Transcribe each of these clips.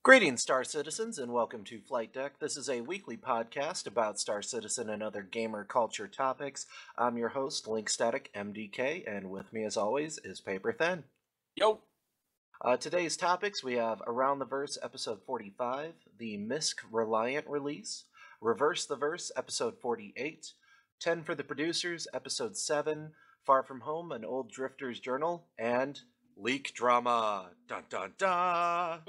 Greetings, Star Citizens, and welcome to Flight Deck. This is a weekly podcast about Star Citizen and other gamer culture topics. I'm your host, Link Static MDK, and with me, as always, is Paper Thin. Yo! Today's topics, we have Around the Verse, Episode 45, the MISC Reliant release, Reverse the Verse, Episode 48, 10 for the Producers, Episode 7, Far From Home, An Old Drifter's Journal, and Leak Drama. Dun dun dun!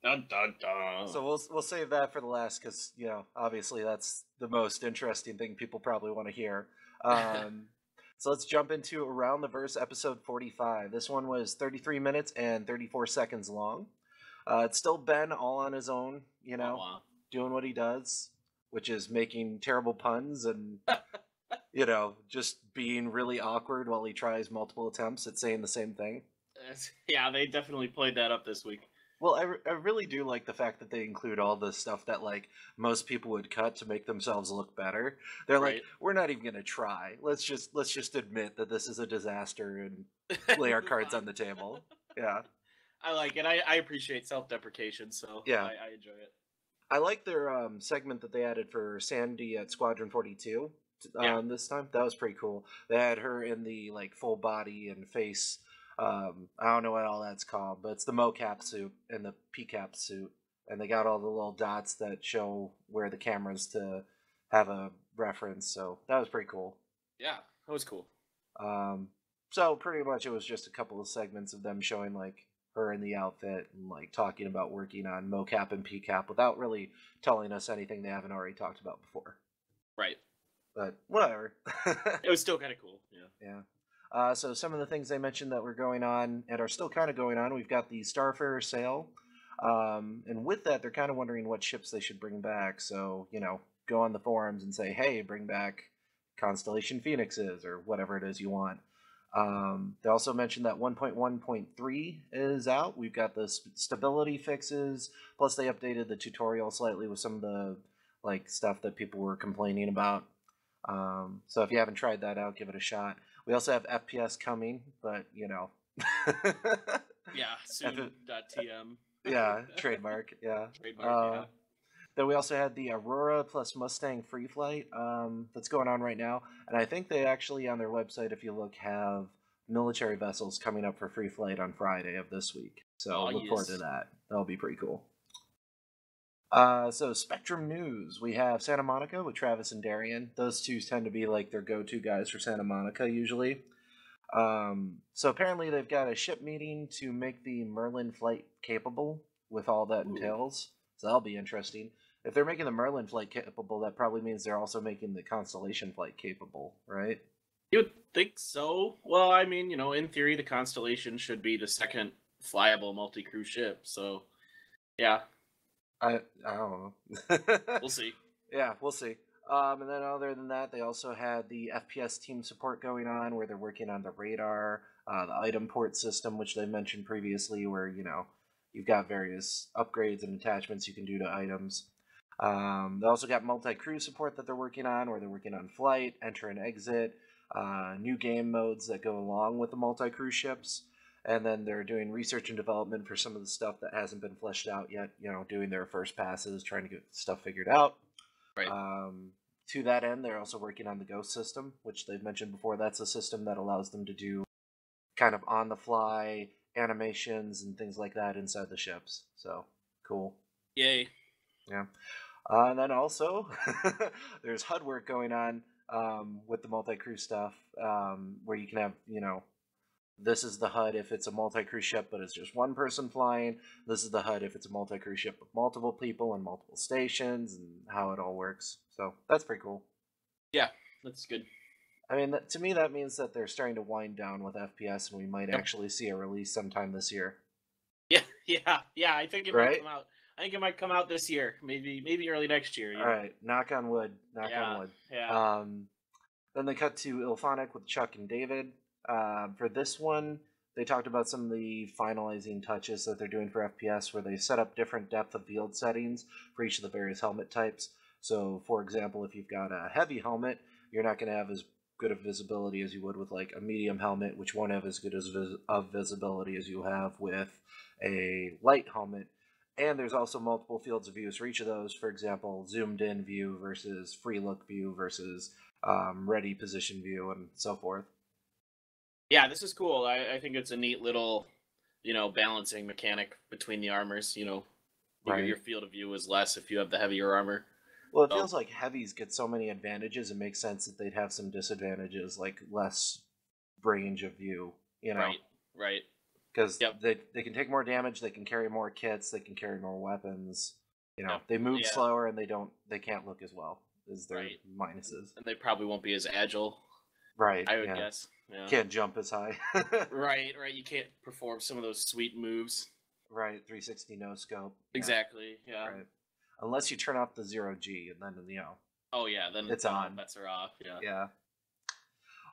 Dun dun dun. So we'll save that for the last because, obviously that's the most interesting thing people probably want to hear. So let's jump into Around the Verse episode 45. This one was 33 minutes and 34 seconds long. It's still Ben all on his own, Wow. doing what he does, which is making terrible puns and, just being really awkward while he tries multiple attempts at saying the same thing. Yeah, they definitely played that up this week. Well, I really do like the fact that they include all the stuff that, most people would cut to make themselves look better. They're like, Right. we're not even going to try. Let's just admit that this is a disaster and lay our cards on the table. Yeah. I like it. I appreciate self-deprecation, so Yeah. I enjoy it. I like their segment that they added for Sandy at Squadron 42 Yeah. this time. That was pretty cool. They had her in the, full body and face. I don't know what all that's called, but it's the mocap suit and the PCAP suit, and they got all the little dots that show where the camera's to have a reference. So that was pretty cool. Yeah, that was cool. So pretty much it was just a couple of segments of them showing her in the outfit and talking about working on mocap and PCAP without really telling us anything they haven't already talked about before. Right. But whatever. It was still kind of cool. Yeah. Yeah. So some of the things they mentioned that were going on and are still kind of going on, we've got the Starfarer sale. And with that, they're kind of wondering what ships they should bring back. So, go on the forums and say, hey, bring back Constellation Phoenixes or whatever it is you want. They also mentioned that 1.1.3 is out. We've got the stability fixes. Plus, they updated the tutorial slightly with some of the stuff that people were complaining about. So if you haven't tried that out, give it a shot. We also have FPS coming, but Yeah, soon.tm. yeah, trademark, yeah. Trademark, yeah. Then we also had the Aurora plus Mustang Free Flight that's going on right now, and I think they actually on their website, if you look, have military vessels coming up for free flight on Friday of this week. So look forward to that. That'll be pretty cool. So Spectrum News, we have Santa Monica with Travis and Darian. Those two tend to be their go-to guys for Santa Monica usually. So apparently they've got a ship meeting to make the Merlin flight capable with all that entails. So that'll be interesting. If they're making the Merlin flight capable, that probably means they're also making the Constellation flight capable, right? You would think so. Well, I mean, in theory, the Constellation should be the second flyable multi-crew ship. So, yeah. I don't know. We'll see. Yeah, we'll see. And then other than that, they also had the FPS team support going on where they're working on the radar, the item port system, which they mentioned previously, where, you've got various upgrades and attachments you can do to items. They also got multi-crew support that they're working on, where they're working on flight, enter and exit, new game modes that go along with the multi-crew ships. And then they're doing research and development for some of the stuff that hasn't been fleshed out yet, doing their first passes, trying to get stuff figured out. Right. To that end, they're also working on the Ghost system, which they've mentioned before. That's a system that allows them to do kind of on-the-fly animations and things like that inside the ships. So, cool. Yay. Yeah. And then also, there's HUD work going on with the multi-crew stuff, where you can have, this is the HUD if it's a multi-crew ship, but it's just one person flying. This is the HUD if it's a multi-crew ship with multiple people and multiple stations, and how it all works. So that's pretty cool. Yeah, that's good. I mean, to me, that means that they're starting to wind down with FPS, and we might actually see a release sometime this year. Yeah. I think it might come out. I think it might come out this year, maybe early next year. All right, knock on wood. Knock on wood. Yeah. Then they cut to Ilphonic with Chuck and David. For this one, they talked about some of the finalizing touches that they're doing for FPS, where they set up different depth of field settings for each of the various helmet types. So, for example, if you've got a heavy helmet, you're not going to have as good of visibility as you would with a medium helmet, which won't have as good of visibility as you have with a light helmet. And there's also multiple fields of use for each of those. For example, zoomed in view versus free look view versus ready position view and so forth. Yeah, this is cool. I think it's a neat little, balancing mechanic between the armors. Your Right. field of view is less if you have the heavier armor. Well, it So feels like heavies get so many advantages. It makes sense that they'd have some disadvantages, like less range of view. right, right. Because Yep, they can take more damage, they can carry more kits, they can carry more weapons. yep. They move Yeah, slower and they can't look as well as their right. minuses. And they probably won't be as agile, Right. I would Yeah. guess. Yeah. Can't jump as high. Right, right. You can't perform some of those sweet moves. Right. 360 no scope. Yeah. Exactly. Yeah. Right. Unless you turn off the 0G and then Oh yeah. Then it's all on. bets are off. Yeah. Yeah.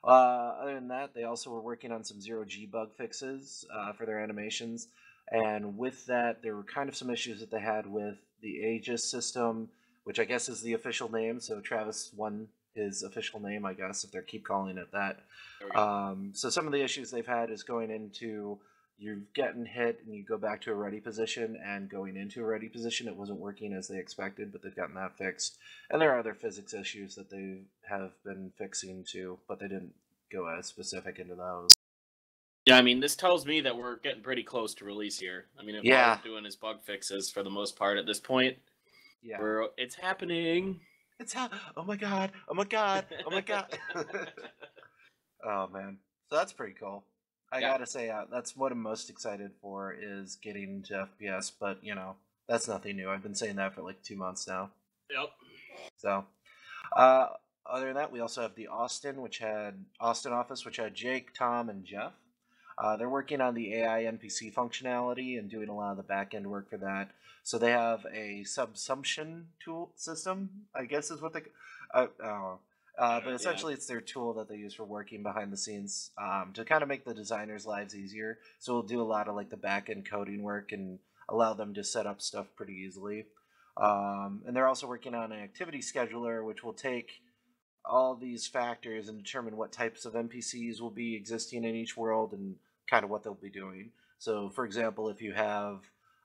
Other than that, they also were working on some 0G bug fixes for their animations. And with that, there were kind of some issues that they had with the Aegis system, which I guess is the official name. So Travis won his official name, I guess, if they keep calling it that. There we go. So some of the issues they've had is going into you're getting hit and you go back to a ready position, and going into a ready position, it wasn't working as they expected, but they've gotten that fixed. And there are other physics issues that they have been fixing too, but they didn't go as specific into those. Yeah, I mean, this tells me that we're getting pretty close to release here. I mean, if all Yeah, we're doing is bug fixes for the most part at this point, yeah. it's happening. Oh my god! Oh my god! Oh my god! Oh man, so that's pretty cool. I Yeah. gotta say, that's what I'm most excited for is getting to FPS. But that's nothing new. I've been saying that for like 2 months now. Yep. So, uh, other than that, we also have the Austin office, which had Jake, Tom, and Jeff. They're working on the AI NPC functionality and doing a lot of the back end work for that. So they have a subsumption tool system, I guess is what they. I don't know. But Yeah. essentially, it's their tool that they use for working behind the scenes to kind of make the designers' lives easier. So it'll do a lot of like the back end coding work and allow them to set up stuff pretty easily. And they're also working on an activity scheduler, which will take all these factors and determine what types of NPCs will be existing in each world and kind of what they'll be doing. So, for example, if you have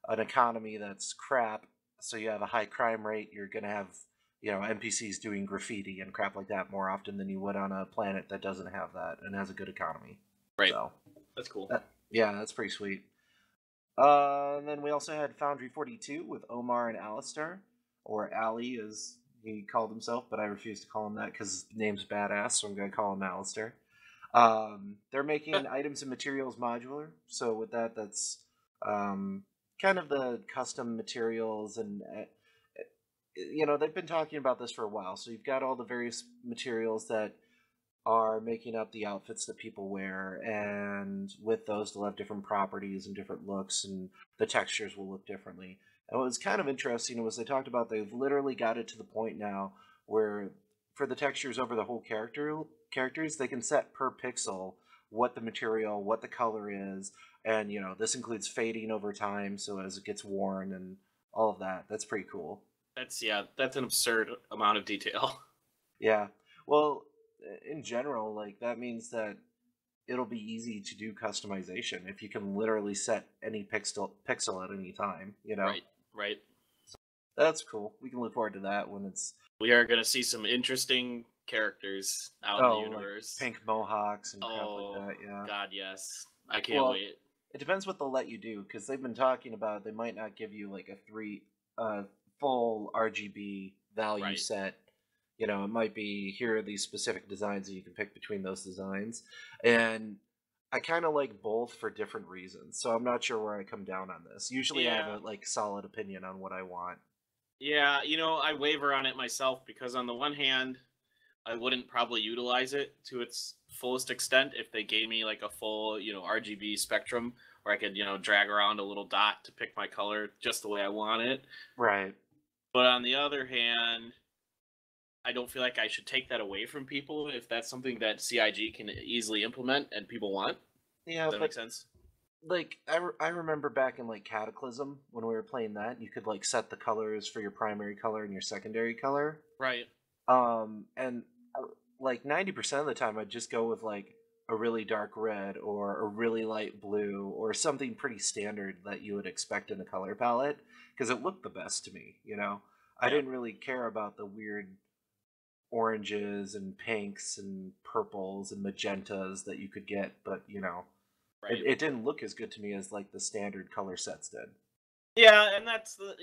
an economy that's crap, so you have a high crime rate, you're going to have NPCs doing graffiti and crap like that more often than you would on a planet that doesn't have that and has a good economy. Right. So That's cool. yeah, that's pretty sweet. And then we also had Foundry 42 with Omar and Alistair, or Ali as he called himself, but I refuse to call him that because his name's badass, so I'm going to call him Alistair. They're making items and materials modular, so with that, that's kind of the custom materials and they've been talking about this for a while. So you've got all the various materials that are making up the outfits that people wear, and with those they'll have different properties and different looks, and the textures will look differently. And what was kind of interesting was they talked about they've literally got it to the point now where for the textures over the whole characters they can set per pixel what the material, what the color is, and this includes fading over time so as it gets worn and all of that. That's pretty cool. That's an absurd amount of detail. Yeah. Well, in general, like that means that it'll be easy to do customization if you can literally set any pixel at any time. Right. That's cool. We can look forward to that when it's We are gonna see some interesting characters out in the universe. Like pink mohawks and crap Oh like that. Yeah. God, yes. I can't wait. It depends what they'll let you do because they've been talking about they might not give you like a full RGB value Right. set. It might be here are these specific designs and you can pick between those designs. And I kind of like both for different reasons. So I'm not sure where I come down on this. Usually I have a solid opinion on what I want. Yeah, I waver on it myself because on the one hand, I wouldn't probably utilize it to its fullest extent if they gave me like a full, RGB spectrum where I could, drag around a little dot to pick my color just the way I want it. Right. But on the other hand, I don't feel like I should take that away from people if that's something that CIG can easily implement and people want. Yeah, Does that make sense? Like I remember back in like Cataclysm when we were playing that, you could like set the colors for your primary color and your secondary color. Right. And like 90% of the time I'd just go with like a really dark red or a really light blue or something pretty standard that you would expect in a color palette because it looked the best to me, you know. I Yeah. didn't really care about the weird oranges and pinks and purples and magentas that you could get, but you know, Right. it didn't look as good to me as like the standard color sets did. Yeah, and that's the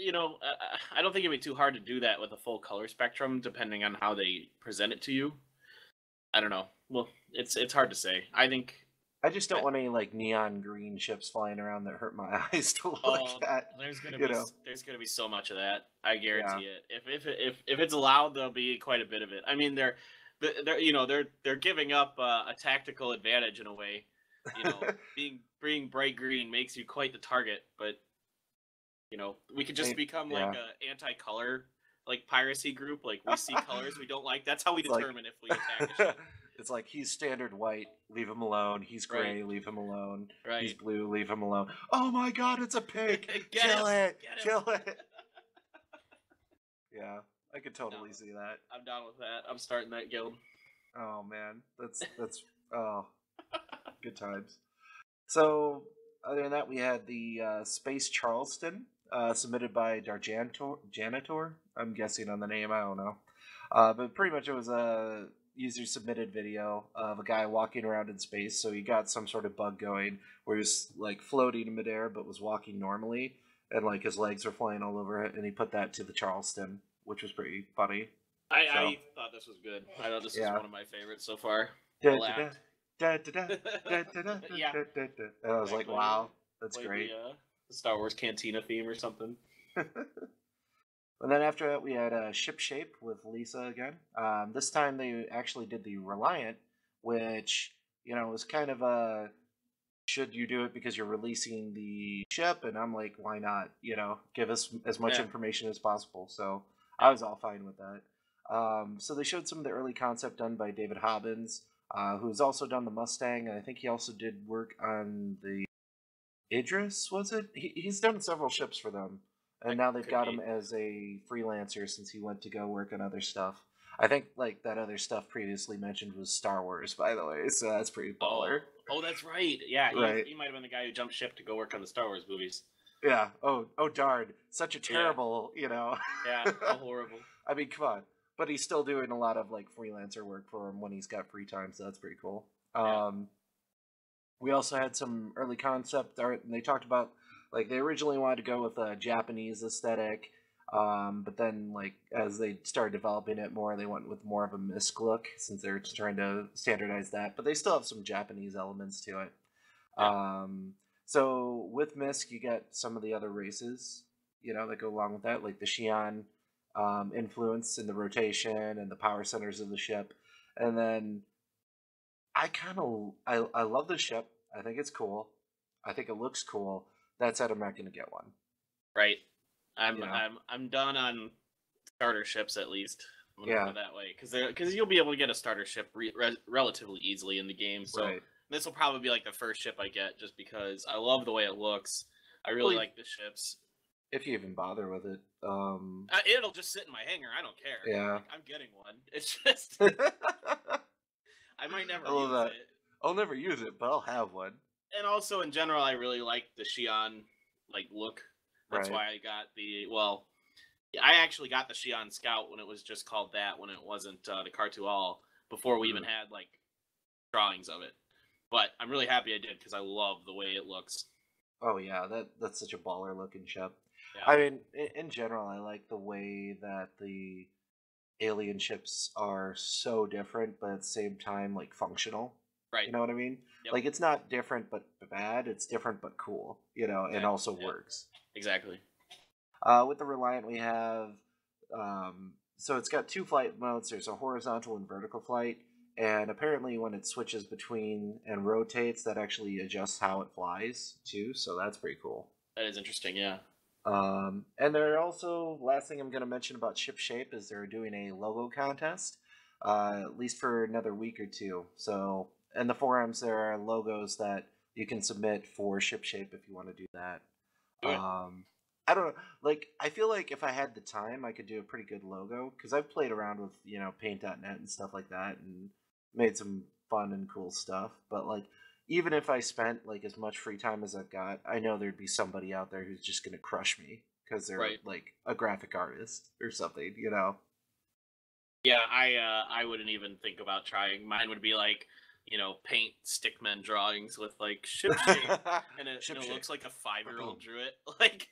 I don't think it'd be too hard to do that with a full color spectrum, depending on how they present it to you. I don't know. Well, it's hard to say. I think. I just don't I, want any like neon green ships flying around that hurt my eyes to look oh, at, you know. there's gonna be so much of that. I Yeah. guarantee it. If it's allowed, there'll be quite a bit of it. I mean, they're giving up a tactical advantage in a way. Being bright green makes you quite the target, but we could just become like Yeah. a anti-color like piracy group. Like we see colors we don't like. That's how we It's like determine if we attack a ship. it's like he's standard white, leave him alone. He's Right, gray, leave him alone. He's right. blue, leave him alone. Oh my god, it's a pig! Get Kill him, it! get him. Kill it! Yeah, I could totally No, see that. I'm down with that. I'm starting that guild. Oh man, that's oh, good times. So other than that, we had the Space Charleston submitted by Darjantor Janitor. I'm guessing on the name. I don't know, but pretty much it was a user submitted video of a guy walking around in space. So he got some sort of bug going where he was like floating in midair, but was walking normally, and like his legs were flying all over it. And he put that to the Charleston, which was pretty funny. So I thought this was good. I thought this was yeah. one of my favorites so far. Da, Full da, da, act. da, da, da, da, da, da, Yeah, da, da, da. And I was like, exactly. wow, that's Played great. the Star Wars Cantina theme or something. And then after that, we had Ship Shape with Lisa again. This time they actually did the Reliant, which, you know, was kind of a should you do it because you're releasing the ship? And I'm like, why not? You know, give us as much Yeah, information as possible. So I yeah. was all fine with that. So they showed some of the early concept done by David Hobbins, who's also done the Mustang. And I think he also did work on the Idris, was it? He's done several ships for them, and That now they've could got him be. as a freelancer since he went to go work on other stuff. I think like that other stuff previously mentioned was Star Wars, by the way, so that's pretty baller. Oh, that's right. Yeah, Right. he might have been the guy who jumped ship to go work on the Star Wars movies. Yeah. Oh darn. Such a Yeah, terrible, you know. yeah. How horrible. I mean, come on. But he's still doing a lot of like freelancer work for him when he's got free time, so that's pretty cool. Yeah. We also had some early concept art, and they talked about like they originally wanted to go with a Japanese aesthetic, but then like as they started developing it more, they went with more of a MISC look since they're just trying to standardize that. But they still have some Japanese elements to it. Yeah. So with MISC, you get some of the other races, you know, that go along with that, like the Xi'an influence in the rotation and the power centers of the ship, and then I love the ship. I think it's cool. I think it looks cool. That said, I'm not gonna get one. Right. I'm You know? I'm done on starter ships at least. I'm gonna put Yeah. it that way because you'll be able to get a starter ship relatively easily in the game. So Right. this will probably be like the first ship I get just because I love the way it looks. I Well, really like the ships. if you even bother with it. It'll just sit in my hangar. I don't care. Yeah. Like, I'm getting one. It's just I I might never love use that. it. I'll never use it, but I'll have one. And also in general, I really like the Xi'an like look. That's Right. why I got I actually got the Xi'an Scout when it was just called that, when it wasn't the Cartual, before we even had like drawings of it. But I'm really happy I did because I love the way it looks. Oh yeah, that's such a baller looking ship. Yeah. I mean, in general, I like the way that the alien ships are so different, but at the same time, like functional. Right. You know what I mean? Yep. Like it's not different but bad. It's different but cool. You know, and also Yeah. works. Exactly. With the Reliant, we have so it's got two flight modes. There's a horizontal and vertical flight, and apparently when it switches between and rotates, that actually adjusts how it flies too. So that's pretty cool. That is interesting. Yeah. And they're also, last thing I'm going to mention about Ship Shape is they're doing a logo contest, at least for another week or two. So in the forums, there are logos that you can submit for Ship Shape if you want to do that. Do it. I don't know. Like, I feel like if I had the time, I could do a pretty good logo because I've played around with, you know, paint.net and stuff like that and made some fun and cool stuff. But like, even if I spent like as much free time as I've got, I know there'd be somebody out there who's just gonna crush me because they're Right. like a graphic artist or something, you know? Yeah, I wouldn't even think about trying. Mine would be like, paint stickman drawings with like ship shape, and it, Ship it shape. looks like a 5-year-old drew it. Like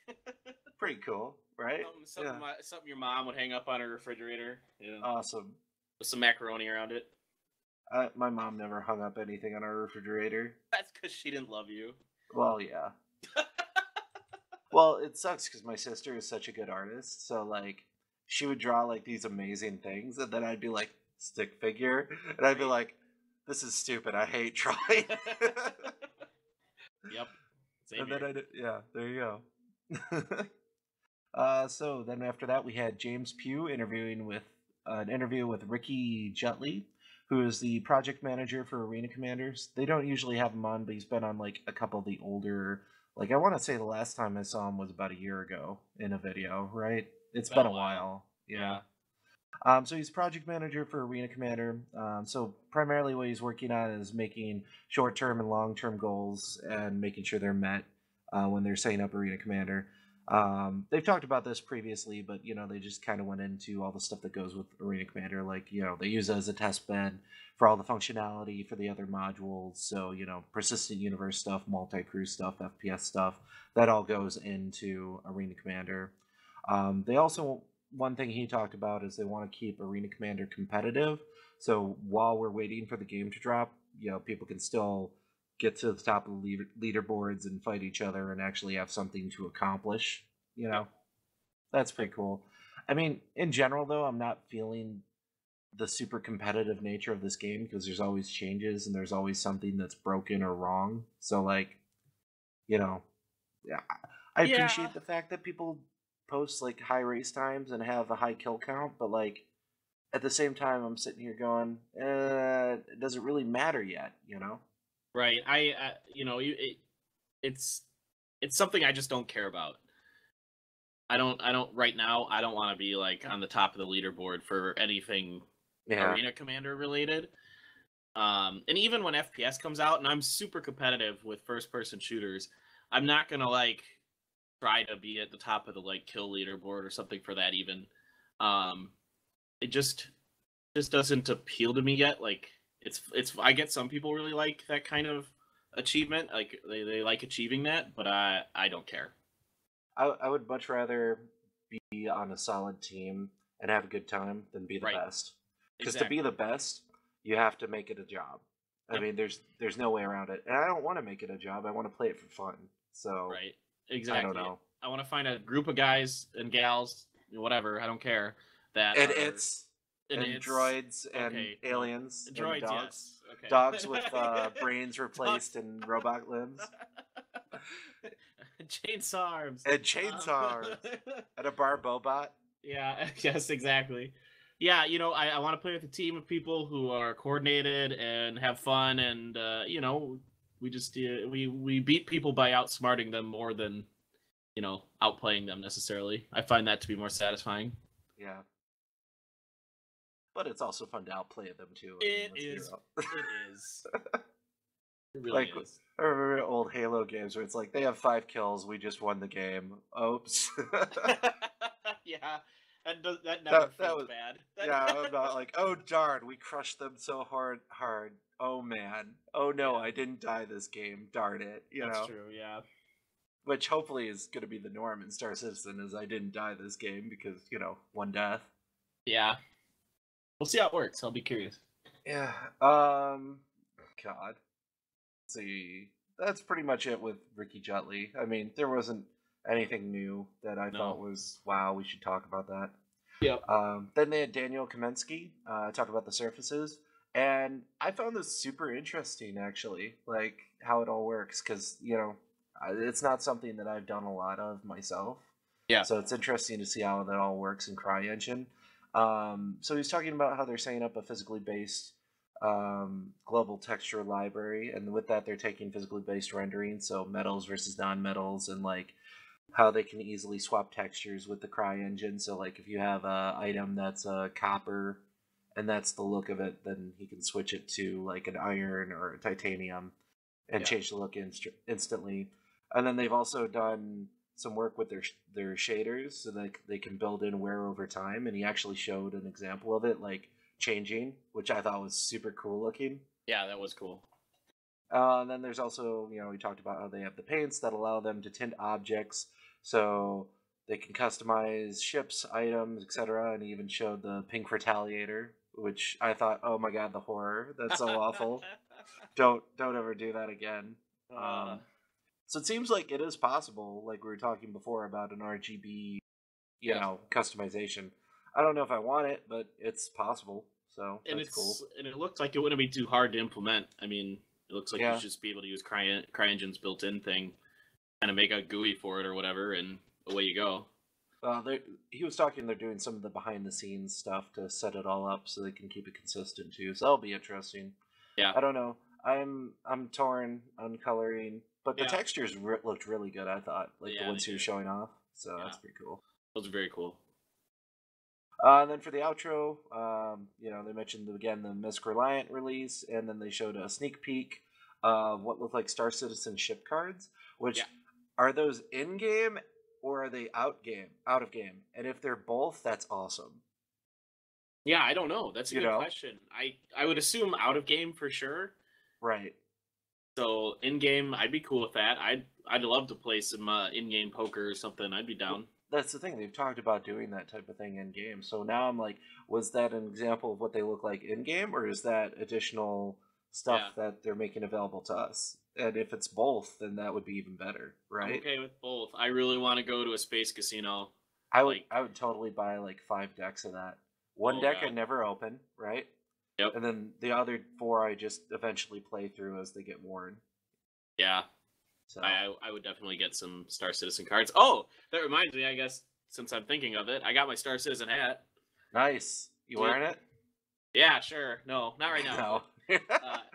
Pretty cool, right? something Yeah. something your mom would hang up on her refrigerator. Yeah, Awesome. with some macaroni around it. My mom never hung up anything on our refrigerator. That's because she didn't love you. Well, yeah. Well, it sucks because my sister is such a good artist. So, like, she would draw, like, these amazing things. And then I'd be like, stick figure. And I'd be Right. like, this is stupid. I hate drawing. Yep. Same And then here. yeah, there you go. So then after that, we had James Pugh interviewing with an interview with Ricky Jutley, who is the project manager for Arena Commanders. They don't usually have him on, but he's been on like a couple of the older. Like I want to say the last time I saw him was about a year ago in a video, right? It's been a while. Yeah. So he's project manager for Arena Commander. So primarily what he's working on is making short-term and long-term goals and making sure they're met when they're setting up Arena Commander. They've talked about this previously, but they just kind of went into all the stuff that goes with Arena Commander. Like they use it as a test bed for all the functionality for the other modules. So persistent universe stuff, multi-crew stuff, FPS stuff, that all goes into Arena Commander. They also one thing he talked about is they want to keep Arena Commander competitive. So while we're waiting for the game to drop, people can still get to the top of the leaderboards and fight each other and actually have something to accomplish. Yep. That's pretty cool. I mean, in general, though, I'm not feeling the super competitive nature of this game because there's always changes and there's always something that's broken or wrong. So, like, yeah, I Yeah. appreciate the fact that people post like high race times and have a high kill count, but like at the same time, I'm sitting here going, does it really matter yet? Right. It's something I just don't care about. I don't right now. I don't want to be like on the top of the leaderboard for anything Arena Commander related. And even when FPS comes out, and I'm super competitive with first person shooters, I'm not gonna like try to be at the top of the like kill leaderboard or something for that even. It just doesn't appeal to me yet. Like it's I get some people really like that kind of achievement, like they like achieving that, but I don't care. I would much rather be on a solid team and have a good time than be the Right. best. Because to be the best, you have to make it a job. I Yep. mean, there's no way around it, and I don't want to make it a job. I want to play it for fun. So Right. Exactly. I don't know. I want to find a group of guys and gals, whatever, I don't care, that And are it's and it's droids and okay, no. aliens and Droids, dogs. yes. Okay. Dogs with brains replaced and robot limbs. Chainsaw arms. And chainsaw arms. And a Barbobot. Yeah, yes, exactly. Yeah, I want to play with a team of people who are coordinated and have fun, and we just we beat people by outsmarting them more than outplaying them necessarily. I find that to be more satisfying. Yeah. But it's also fun to outplay them too. It is. It is. It really Like, is. I remember old Halo games where it's like they have 5 kills, we just won the game. Oops. Yeah, that never that feels was bad. yeah. I'm not like, oh darn, we crushed them so hard. Oh man. Oh no, I didn't die this game. Darn it. That's true. Yeah. Which hopefully is going to be the norm in Star Citizen, is I didn't die this game because one death. Yeah. We'll see how it works. I'll be curious. Yeah. God. Let's see. That's pretty much it with Ricky Jutley. I mean, there wasn't anything new that I thought was, wow, we should talk about that. Yep. Then they had Daniel Kamensky talk about the surfaces. And I found this super interesting, actually, like how it all works, because, it's not something that I've done a lot of myself. Yeah. So it's interesting to see how that all works in CryEngine. So he's talking about how they're setting up a physically based global texture library, and with that they're taking physically based rendering, so metals versus non-metals, and like how they can easily swap textures with the CryEngine. So like if you have a item that's copper and that's the look of it, then he can switch it to like an iron or a titanium and Yeah. change the look instantly. And then they've also done some work with their shaders so that they can build in wear over time. And he actually showed an example of it, like changing, which I thought was super cool looking. Yeah, that was cool. And then there's also, we talked about how they have the paints that allow them to tint objects, so they can customize ships, items, etc. And he even showed the pink retaliator, which I thought, oh my god, the horror, that's so awful. Don't ever do that again. Uh, So it seems like it is possible, like we were talking before about an RGB, customization. I don't know if I want it, but it's possible. So and that's cool. and it looks like it wouldn't be too hard to implement. I mean, it looks like you Yeah. should just be able to use CryEngine's built-in thing, kind of make a GUI for it or whatever, and away you go. He was talking. They're doing some of the behind-the-scenes stuff to set it all up so they can keep it consistent too. So that'll be interesting. Yeah. I don't know. I'm torn on coloring, but the Yeah. textures looked really good. I thought, like the Yeah, ones they he was did. showing off. So Yeah. that's pretty cool. Those are very cool. And then for the outro, they mentioned again the Misk Reliant release, and then they showed a sneak peek of what looked like Star Citizen ship cards. Which Yeah. are those in game or are they out of game? And if they're both, that's awesome. Yeah, I don't know. That's a You good know? question. I would assume out of game for sure. Right. So in game, I'd be cool with that. I'd love to play some in game poker or something. I'd be down. That's the thing. They've talked about doing that type of thing in game. So now I'm like, was that an example of what they look like in game, or is that additional stuff that they're making available to us? And if it's both, then that would be even better, right? I'm okay with both. I really want to go to a space casino. I would totally buy like 5 decks of that. One deck I God. never open, right? Yep. And then the other 4 I just eventually play through as they get worn. Yeah. So I would definitely get some Star Citizen cards. Oh, that reminds me, I guess, since I'm thinking of it, I got my Star Citizen hat. nice. You wearing it? Yeah, sure. No, not right now. No.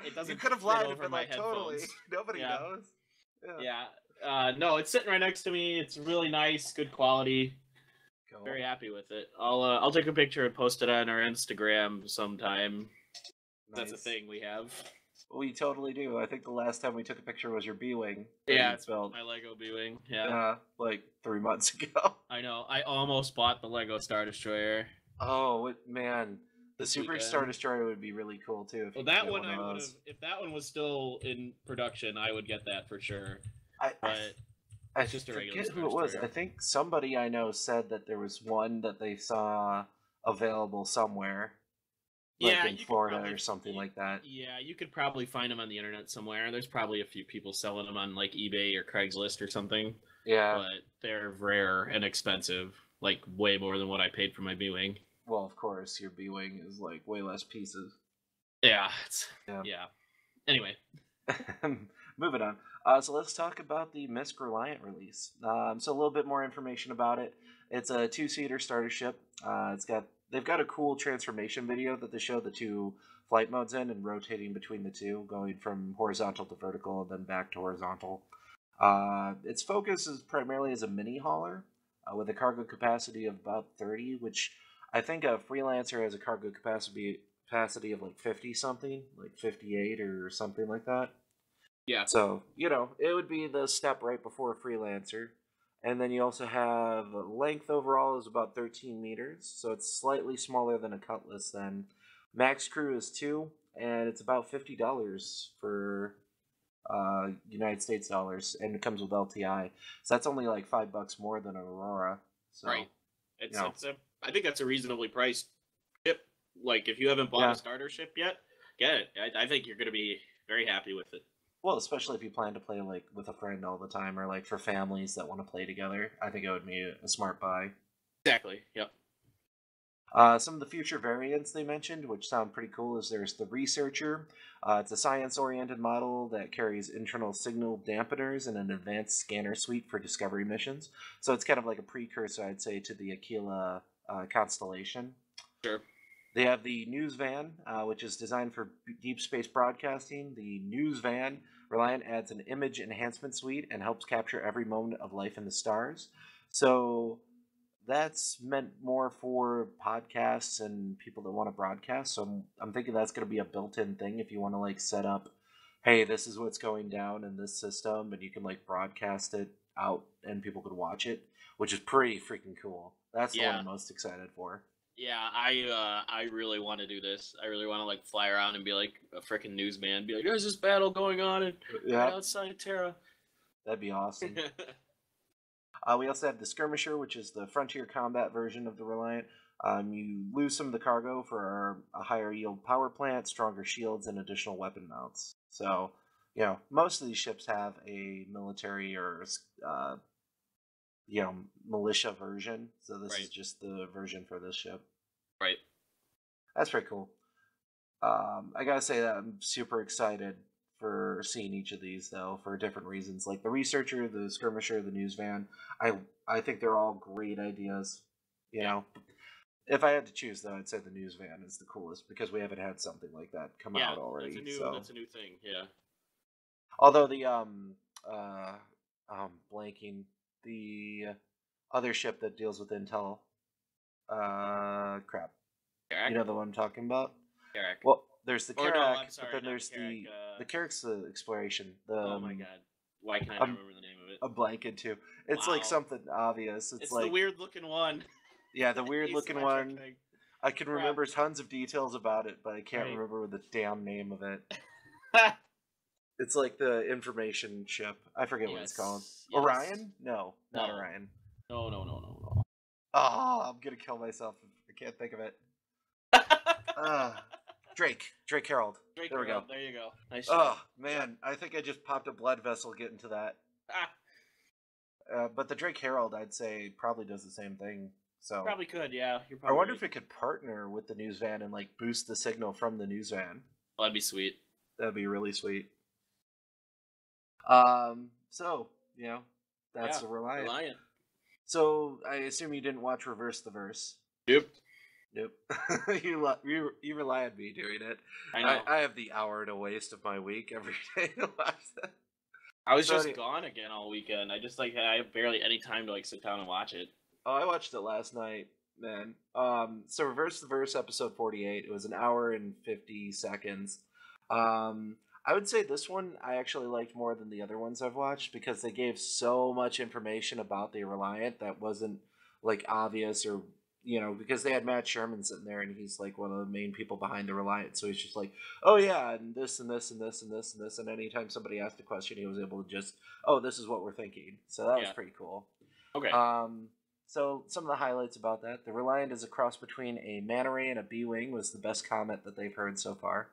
It doesn't You could have fit lied over and been my like, totally. headphones. Nobody Yeah. knows. Yeah. No, it's sitting right next to me. It's really nice, good quality. Cool. Very happy with it. I'll take a picture and post it on our Instagram sometime. Nice. That's a thing we have. We totally do. I think the last time we took a picture was your B-Wing. Yeah, it's built. my Lego B-Wing. Yeah. Like 3 months ago. I know. I almost bought the Lego Star Destroyer. Oh, man. The This Super weekend. Star Destroyer would be really cool, too. If Well, you that could get one of I would those. have. If that one was still in production, I would get that for sure. I It's just a regular forget Star who it was. Destroyer. I think somebody I know said that there was one that they saw available somewhere. Like Yeah, in you could Florida probably- or something like that. Yeah, you could probably find them on the internet somewhere. There's probably a few people selling them on like eBay or Craigslist or something. Yeah. But they're rare and expensive, like way more than what I paid for my B-Wing. Well, of course, your B-Wing is like way less pieces. Yeah. Yeah. Anyway. Moving on. So let's talk about the Misk Reliant release. So a little bit more information about it. It's a 2-seater starter ship. They've got a cool transformation video that they show the 2 flight modes in and rotating between the 2, going from horizontal to vertical and then back to horizontal. Its focus is primarily as a mini hauler with a cargo capacity of about 30, which I think a Freelancer has a cargo capacity of like 50 something, like 58 or something like that. Yeah. So, it would be the step right before Freelancer. And then you also have length overall is about 13 meters, so it's slightly smaller than a Cutlass then. Max crew is 2, and it's about $50 for United States dollars, and it comes with LTI. So that's only like $5 more than an Aurora. So, right. I think that's a reasonably priced ship. Like, if you haven't bought a starter ship yet, get it. I think you're going to be very happy with it. Well, especially if you plan to play like with a friend all the time, or like for families that want to play together, I think it would be a smart buy. Exactly. Yep. Some of the future variants they mentioned, which sound pretty cool, is there's the Researcher. It's a science-oriented model that carries internal signal dampeners and an advanced scanner suite for discovery missions. So it's kind of like a precursor, I'd say, to the Aquila constellation. Sure. They have the News Van, which is designed for deep space broadcasting. The News Van Reliant adds an image enhancement suite and helps capture every moment of life in the stars. So that's meant more for podcasts and people that want to broadcast. So I'm thinking that's going to be a built-in thing if you want to like set up, hey, this is what's going down in this system, and you can like broadcast it out and people could watch it, which is pretty freaking cool. That's the one Yeah. I'm most excited for. Yeah, I really want to do this. I really want to like fly around and be like a freaking newsman. Be like, there's this battle going on right Yeah, outside Terra. that'd be awesome. We also have the Skirmisher, which is the frontier combat version of the Reliant. You lose some of the cargo for a higher yield power plant, stronger shields, and additional weapon mounts. So, most of these ships have a military or militia version. So this is Right. just the version for this ship. Right. That's pretty cool. I gotta say that I'm super excited for seeing each of these though, for different reasons. Like the Researcher, the Skirmisher, the News Van. I think they're all great ideas. You know, if I had to choose though, I'd say the News Van is the coolest because we haven't had something like that come out already. That's a new thing. Yeah. Although the blanking the other ship that deals with intel. Crap. Carrack? You know the one I'm talking about? Carrack. Well, there's the Or Carrack, no, I'm sorry, but then not there's the Carrack, the Carrack's the exploration. oh my god. Why can I not remember the name of it? I'm blanking too. It's like Wow. something obvious. It's like the weird looking one. yeah, the weird looking one. Thing. I can Crap. remember tons of details about it, but I can't Right. remember the damn name of it. It's like the information ship. I forget what it's called. Yes. Orion? No, not No. Orion. No. Oh, I'm gonna kill myself if I can't think of it. Drake Herald. Drake There we Herald, go. There you go. Nice Oh job. man, I think I just popped a blood vessel getting to that. Ah, But the Drake Herald, I'd say, probably does the same thing. So probably could, yeah. You're I probably wonder right. if it could partner with the news van and like boost the signal from the news van. Well, that'd be sweet. That'd be really sweet. So that's the Reliant. So I assume you didn't watch Reverse the Verse. Yep. Nope. you rely on me doing it. I know. I have the hour to waste of my week every day to watch that. I was just gone again all weekend. I just I have barely any time to like sit down and watch it. Oh, I watched it last night, man. So Reverse the Verse episode 48. It was an hour and 50 seconds. I would say this one I actually liked more than the other ones I've watched because they gave so much information about the Reliant that wasn't like obvious or because they had Matt Sherman sitting there and he's like one of the main people behind the Reliant, so he's just like, oh yeah, and this and this and this and this and this, and anytime somebody asked a question, he was able to just, oh, this is what we're thinking. So that was pretty cool. Okay. So some of the highlights about that: the Reliant is a cross between a manta ray and a B-wing was the best comment that they've heard so far,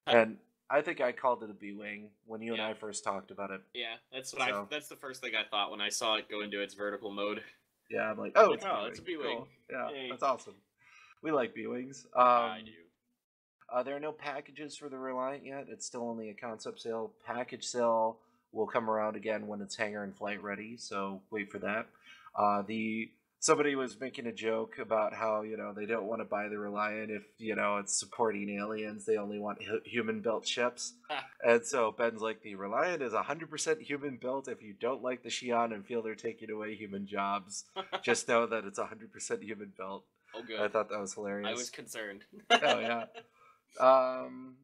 and I think I called it a B-wing when you and I first talked about it. Yeah, that's that's the first thing I thought when I saw it go into its vertical mode. Yeah, I'm like, oh, it's a B-wing. Cool. Yeah, hey. That's awesome. We like B-wings. I do. There are no packages for the Reliant yet. It's still only a concept sale. Package sale will come around again when it's hangar and flight ready, so wait for that. Somebody was making a joke about how they don't want to buy the Reliant if it's supporting aliens. They only want human built ships. And so Ben's like, the Reliant is 100% human built. If you don't like the Xi'an and feel they're taking away human jobs, just know that it's 100% human built. Oh, good. I thought that was hilarious. I was concerned. Oh yeah.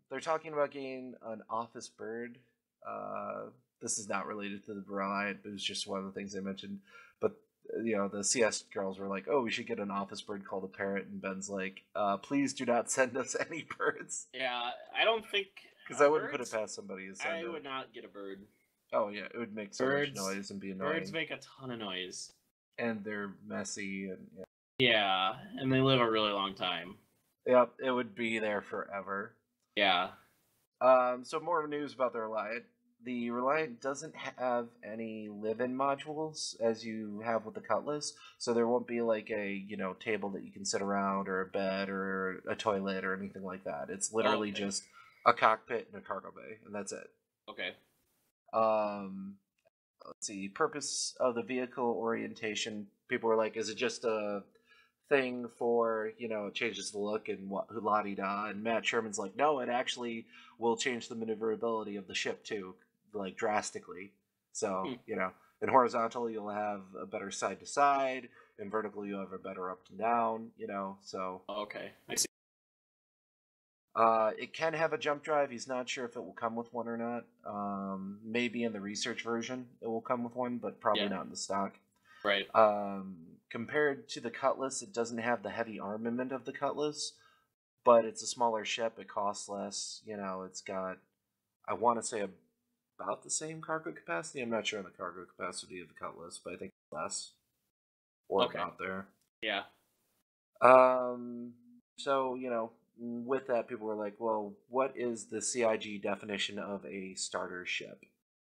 They're talking about getting an office bird. This is not related to the Reliant, but it was just one of the things they mentioned. But the CS girls were like, oh, we should get an office bird called a parrot, and Ben's like, please do not send us any birds. Yeah, I don't think because I wouldn't put it past somebody to send I it. would not get a bird. Oh yeah, it would make so much noise and be annoying. Birds make a ton of noise, and they're messy and yeah, and they live a really long time. Yep, it would be there forever. Yeah. So more news about the Reliant. The Reliant doesn't have any live-in modules as you have with the Cutlass, so there won't be like a table that you can sit around or a bed or a toilet or anything like that. It's literally just a cockpit and a cargo bay, and that's it. Okay. Let's see. Purpose of the vehicle orientation. People were like, is it just a thing for it changes the look and what la-di-da, and Matt Sherman's like, no, it actually will change the maneuverability of the ship too, like drastically. So in horizontal you'll have a better side to side. In vertical, you have a better up and down, so... Oh, okay, I see. It can have a jump drive. He's not sure if it will come with one or not. Maybe in the research version it will come with one, but probably not in the stock. Right. Compared to the Cutlass, it doesn't have the heavy armament of the Cutlass, but it's a smaller ship. It costs less. It's got, I want to say, about the same cargo capacity. I'm not sure on the cargo capacity of the Cutlass, but I think less. Or about there. Yeah. So, with that, people were like, well, what is the CIG definition of a starter ship?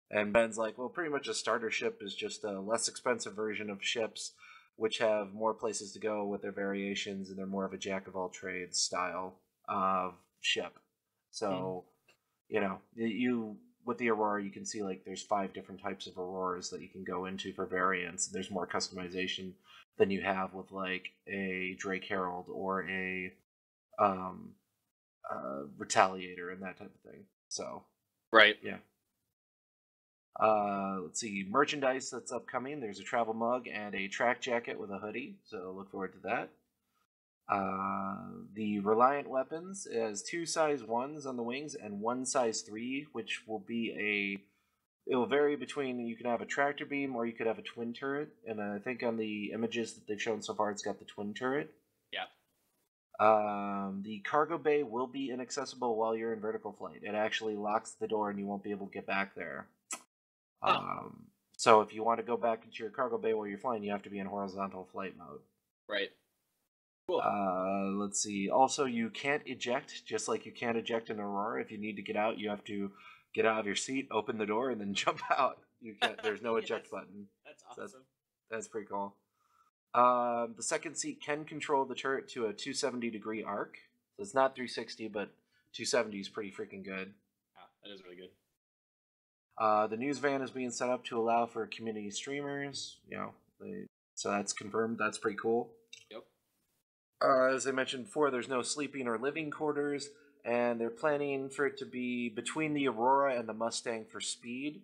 And Ben's like, well, pretty much a starter ship is just a less expensive version of ships which have more places to go with their variations, and they're more of a jack-of-all-trades style of ship. So, you with the Aurora, you can see, like, there's 5 different types of Auroras that you can go into for variants. There's more customization than you have with, like, a Drake Herald or a Retaliator and that type of thing. So, right. Yeah. Let's see, merchandise that's upcoming. There's a travel mug and a track jacket with a hoodie, so look forward to that. The Reliant weapons is 2 size 1s on the wings and 1 size 3, which will be it will vary between, you can have a tractor beam or you could have a twin turret, and I think on the images that they've shown so far, it's got the twin turret. Yeah. The cargo bay will be inaccessible while you're in vertical flight. It actually locks the door and you won't be able to get back there. So if you want to go back into your cargo bay while you're flying, you have to be in horizontal flight mode. Right. Cool. Let's see. Also, you can't eject, just like you can't eject in Aurora. If you need to get out, you have to get out of your seat, open the door, and then jump out. You can't. There's no eject button. That's awesome. So that's pretty cool. The second seat can control the turret to a 270-degree arc. So it's not 360, but 270 is pretty freaking good. Yeah, that is really good. The news van is being set up to allow for community streamers. So that's confirmed. That's pretty cool. Yep. As I mentioned before, there's no sleeping or living quarters, and they're planning for it to be between the Aurora and the Mustang for speed,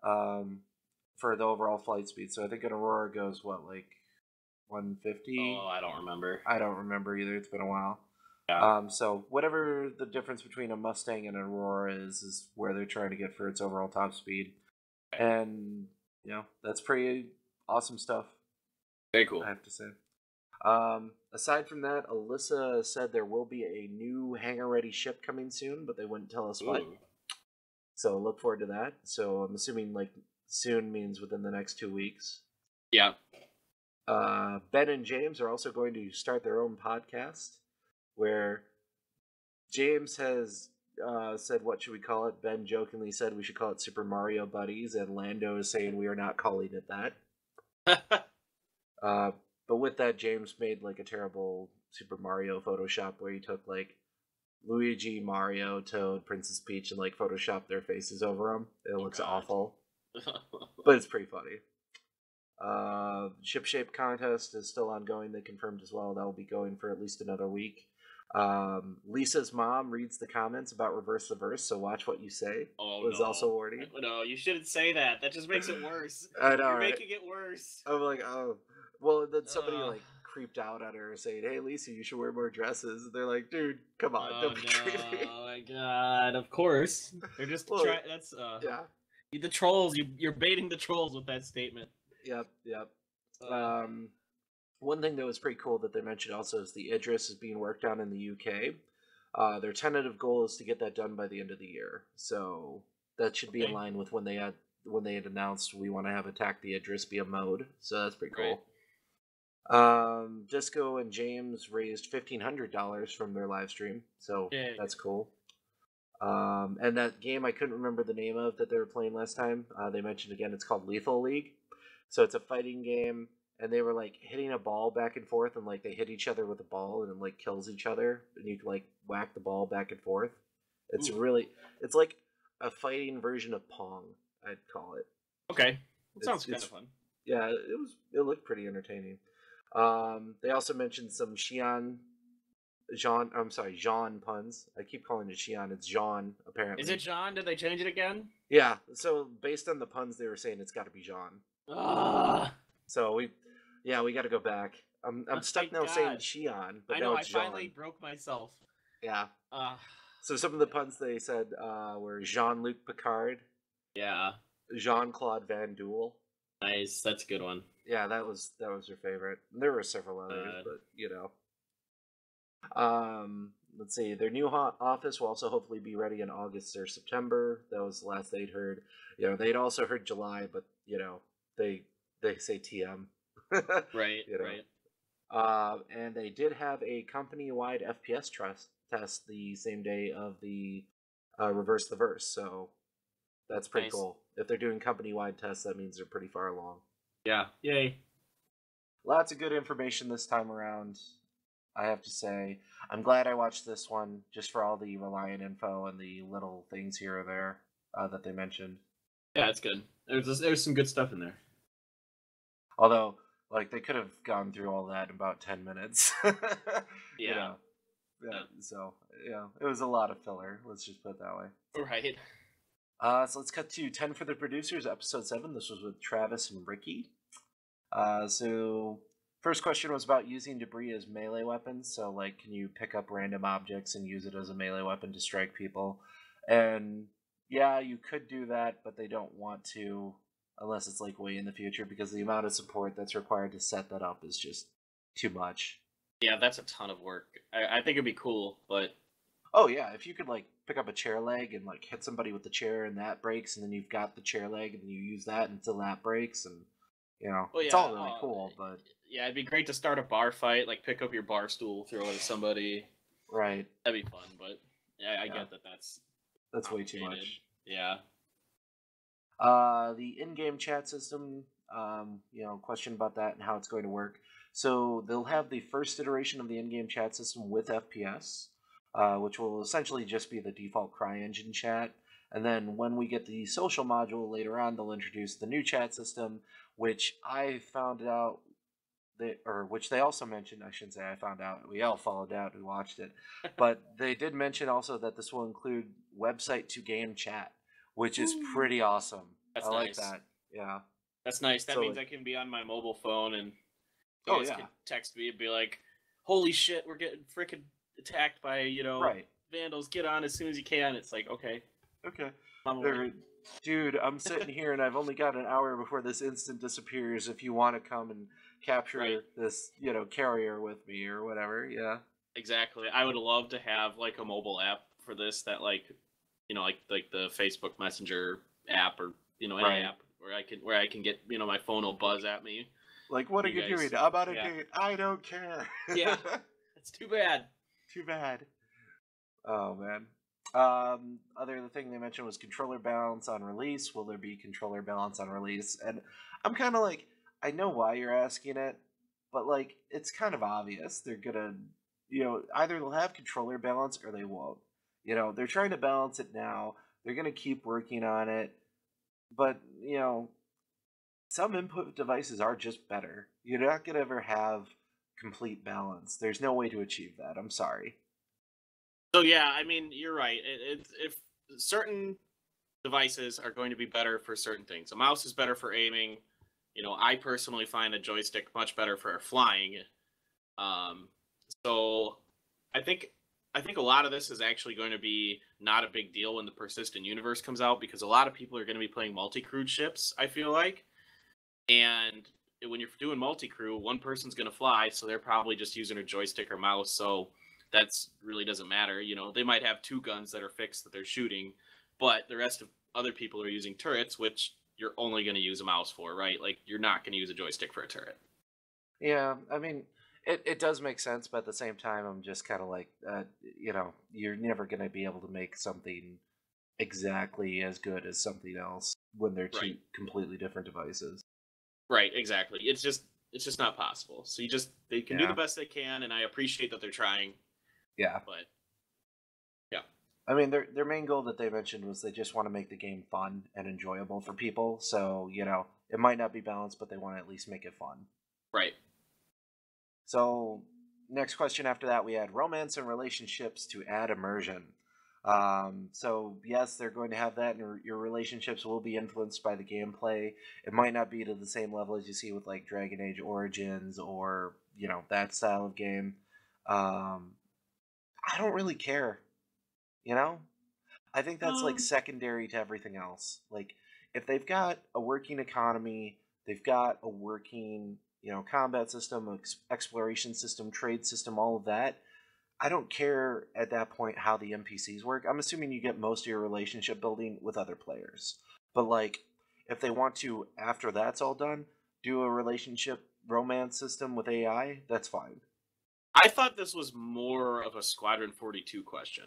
for the overall flight speed. So I think an Aurora goes, 150? Oh, I don't remember. I don't remember either. It's been a while. Yeah. So whatever the difference between a Mustang and an Aurora is where they're trying to get for its overall top speed. Okay. And, that's pretty awesome stuff. Very cool. I have to say. Aside from that, Alyssa said there will be a new hangar-ready ship coming soon, but they wouldn't tell us what. So look forward to that. So I'm assuming, soon means within the next 2 weeks. Yeah. Ben and James are also going to start their own podcast, where James has said, what should we call it? Ben jokingly said we should call it Super Mario Buddies, and Lando is saying we are not calling it that. But with that, James made a terrible Super Mario Photoshop where he took Luigi, Mario, Toad, Princess Peach, and photoshopped their faces over them. It looks awful, but it's pretty funny. Ship shape contest is still ongoing. They confirmed as well that will be going for at least another week. Lisa's mom reads the comments about Reverse the Verse, so watch what you say. Was also warning. No, you shouldn't say that. That just makes it worse. I know, You're right? making it worse. I'm like, oh. Well, then somebody creeped out at her saying, "Hey, Lisa, you should wear more dresses." And they're like, "Dude, come on, don't be creepy." Oh my god! Of course, they're just trying. That's yeah. The trolls. You're baiting the trolls with that statement. Yep. One thing that was pretty cool that they mentioned also is the Idris is being worked on in the UK. Their tentative goal is to get that done by the end of the year. So that should be in line with when they had announced we want to have Attack the Idris be a mode. So that's pretty cool. Disco and James raised $1,500 from their live stream, so that's cool. And that game I couldn't remember the name of that they were playing last time. They mentioned again it's called Lethal League. So it's a fighting game, and they were hitting a ball back and forth, and they hit each other with a ball, and it kills each other, and you can whack the ball back and forth. It's it's like a fighting version of Pong, I'd call it. Okay, that sounds kind of fun. Yeah, it looked pretty entertaining. They also mentioned some Jean puns. I keep calling it Xian. It's Jean, apparently. Is it Jean? Did they change it again? Yeah. So based on the puns, they were saying it's got to be Jean. So Yeah, we got to go back. I'm Oh my stuck now saying gosh. Xi'an, but I now know, I it's finally Jean. broke myself. Yeah. Uh, So some of the puns they said were Jean-Luc Picard, yeah. Jean-Claude Van Duel. Nice. That's a good one. Yeah, that was your favorite. There were several others, Uh, but let's see. Their new office will also hopefully be ready in August or September. That was the last they'd heard. They'd also heard July, but they they say TM. right, you know. right. And they did have a company-wide FPS test the same day of the Reverse the Verse, so that's pretty Nice. cool. If they're doing company-wide tests, that means they're pretty far along. Yeah. Yay. Lots of good information this time around, I have to say. I'm glad I watched this one just for all the Reliant info and the little things here or there that they mentioned. Yeah, it's good. There's some good stuff in there. Although, like, they could have gone through all that in about 10 minutes. Yeah. Yeah, so, it was a lot of filler. Let's just put it that way. Right. So let's cut to 10 for the Producers, episode 7. This was with Travis and Ricky. So first question was about using debris as melee weapons. So, like, can you pick up random objects and use it as a melee weapon to strike people? And yeah, you could do that, but they don't want to unless it's like way in the future because the amount of support that's required to set that up is just too much. Yeah, that's a ton of work. I think it'd be cool, but Oh yeah, if you could like pick up a chair leg and like hit somebody with the chair and that breaks, and then you've got the chair leg and then you use that until that breaks, and well, it's yeah, all really cool. But yeah, it'd be great to start a bar fight, like pick up your bar stool, throw it at somebody. right, That'd be fun, but yeah, I Yeah. get that's way too complicated. much. Yeah. The in-game chat system, question about that and how it's going to work. So they'll have the first iteration of the in-game chat system with FPS, which will essentially just be the default CryEngine chat. And then when we get the social module later on, they'll introduce the new chat system, which I found out which they also mentioned. I shouldn't say I found out. We all followed out. We watched it, but they did mention also that this will include website to game chat, which is pretty awesome. That's I like nice. that. Yeah. That's nice. That So, means like- I can be on my mobile phone and you Oh guys yeah. can text me and be like, "Holy shit, we're getting freaking attacked by Right. vandals. Get on as soon as you can." It's like, okay, Okay. I'm away. Dude, I'm sitting here and I've only got an hour before this instant disappears. If you want to come and capture Right. this, carrier with me or whatever. Yeah. Exactly. I would love to have like a mobile app for this that like the Facebook Messenger app or any Right. app where I can get my phone will buzz at me. Like, what are You you guys- doing? I'm on a yeah. date. I don't care. Yeah. It's too bad. Too bad. Oh man. Other thing they mentioned was controller balance on release. Will there be controller balance on release? And I'm kind of like, I know why you're asking it, but like, it's kind of obvious. They're gonna, either they'll have controller balance or they won't. They're trying to balance it now. They're gonna keep working on it, but some input devices are just better. You're not gonna ever have complete balance. There's no way to achieve that. I'm sorry. So yeah, I mean, you're right. If certain devices are going to be better for certain things, a mouse is better for aiming. I personally find a joystick much better for flying. So I think a lot of this is actually going to be not a big deal when the Persistent Universe comes out because a lot of people are going to be playing multi-crewed ships. I feel like, and when you're doing multi-crew, one person's going to fly, so they're probably just using a joystick or mouse. So that's really doesn't matter. They might have two guns that are fixed that they're shooting, but the rest of other people are using turrets, which you're only going to use a mouse for, right? Like you're not going to use a joystick for a turret. Yeah, I mean, it does make sense, but at the same time, I'm just kind of like, you're never going to be able to make something exactly as good as something else when they're two Right. completely different devices. Right, exactly. It's just not possible. So they can do Yeah. the best they can, and I appreciate that they're trying, Yeah. but I mean, their main goal that they mentioned was they just want to make the game fun and enjoyable for people. So, it might not be balanced, but they want to at least make it fun. right. So, next question after that, we had romance and relationships to add immersion. So yes, they're going to have that, and your relationships will be influenced by the gameplay. It might not be to the same level as you see with like Dragon Age Origins or that style of game. Um, I don't really care. You know, I think that's like Um, secondary to everything else. Like if they've got a working economy, they've got a working combat system, exploration system, trade system, all of that. I don't care at that point how the NPCs work. I'm assuming you get most of your relationship building with other players. But like if they want to after that's all done, do a relationship romance system with AI, that's fine. I thought this was more of a Squadron 42 question.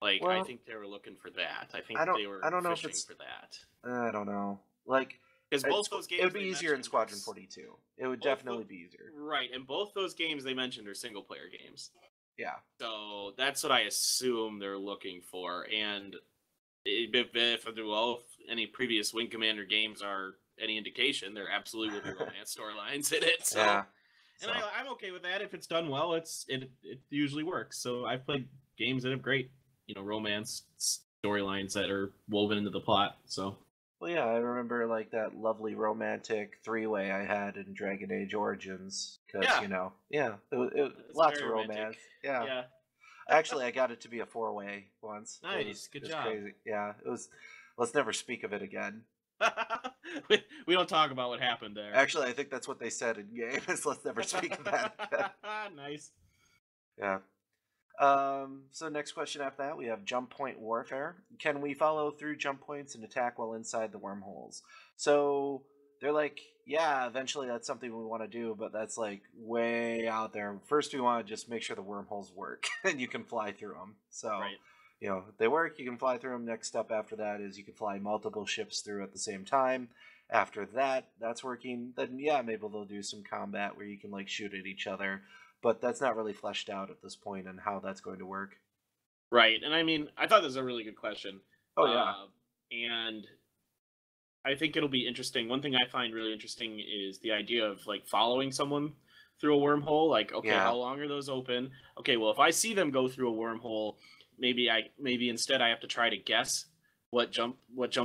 Like, I Well, think they were looking for that. I I think don't they I were don't know if fishing it's for that. I don't know. Like Because both those it would games be they easier in mentioned are Squadron 42. It would both the definitely be easier. right, and both those games they mentioned are single player games. Yeah. So that's what I assume they're looking for. And if any previous Wing Commander games are any indication, there absolutely will be romance storylines in it. So, Yeah. and So I'm okay with that. If it's done well, it usually works. So I've played games that have great, romance storylines that are woven into the plot. So well, yeah, I remember like that lovely romantic three-way I had in Dragon Age Origins because yeah, yeah, it's lots very of romantic. romance. Yeah, Yeah, actually, I got it to be a four-way once. nice, It good was job. crazy. Yeah, it was. Let's never speak of it again. we don't talk about what happened there. Actually, I think that's what they said in game is let's never speak of that again. Nice. Yeah. So next question after that, we have jump point warfare. Can we follow through jump points and attack while inside the wormholes? So they're like, yeah, eventually that's something we want to do, but that's like way out there. First, we want to just make sure the wormholes work and you can fly through them. So, Right. if they work, you can fly through them. Next step after that is you can fly multiple ships through at the same time. After that, that's working. Then yeah, maybe they'll do some combat where you can like shoot at each other, but that's not really fleshed out at this point on how that's going to work. Right. And I mean, I thought this was a really good question. Oh yeah, And I think it'll be interesting. One thing I find really interesting is the idea of like following someone through a wormhole. Like, okay, yeah. how long are those open? Okay, well, if I see them go through a wormhole, maybe instead I have to try to guess what jump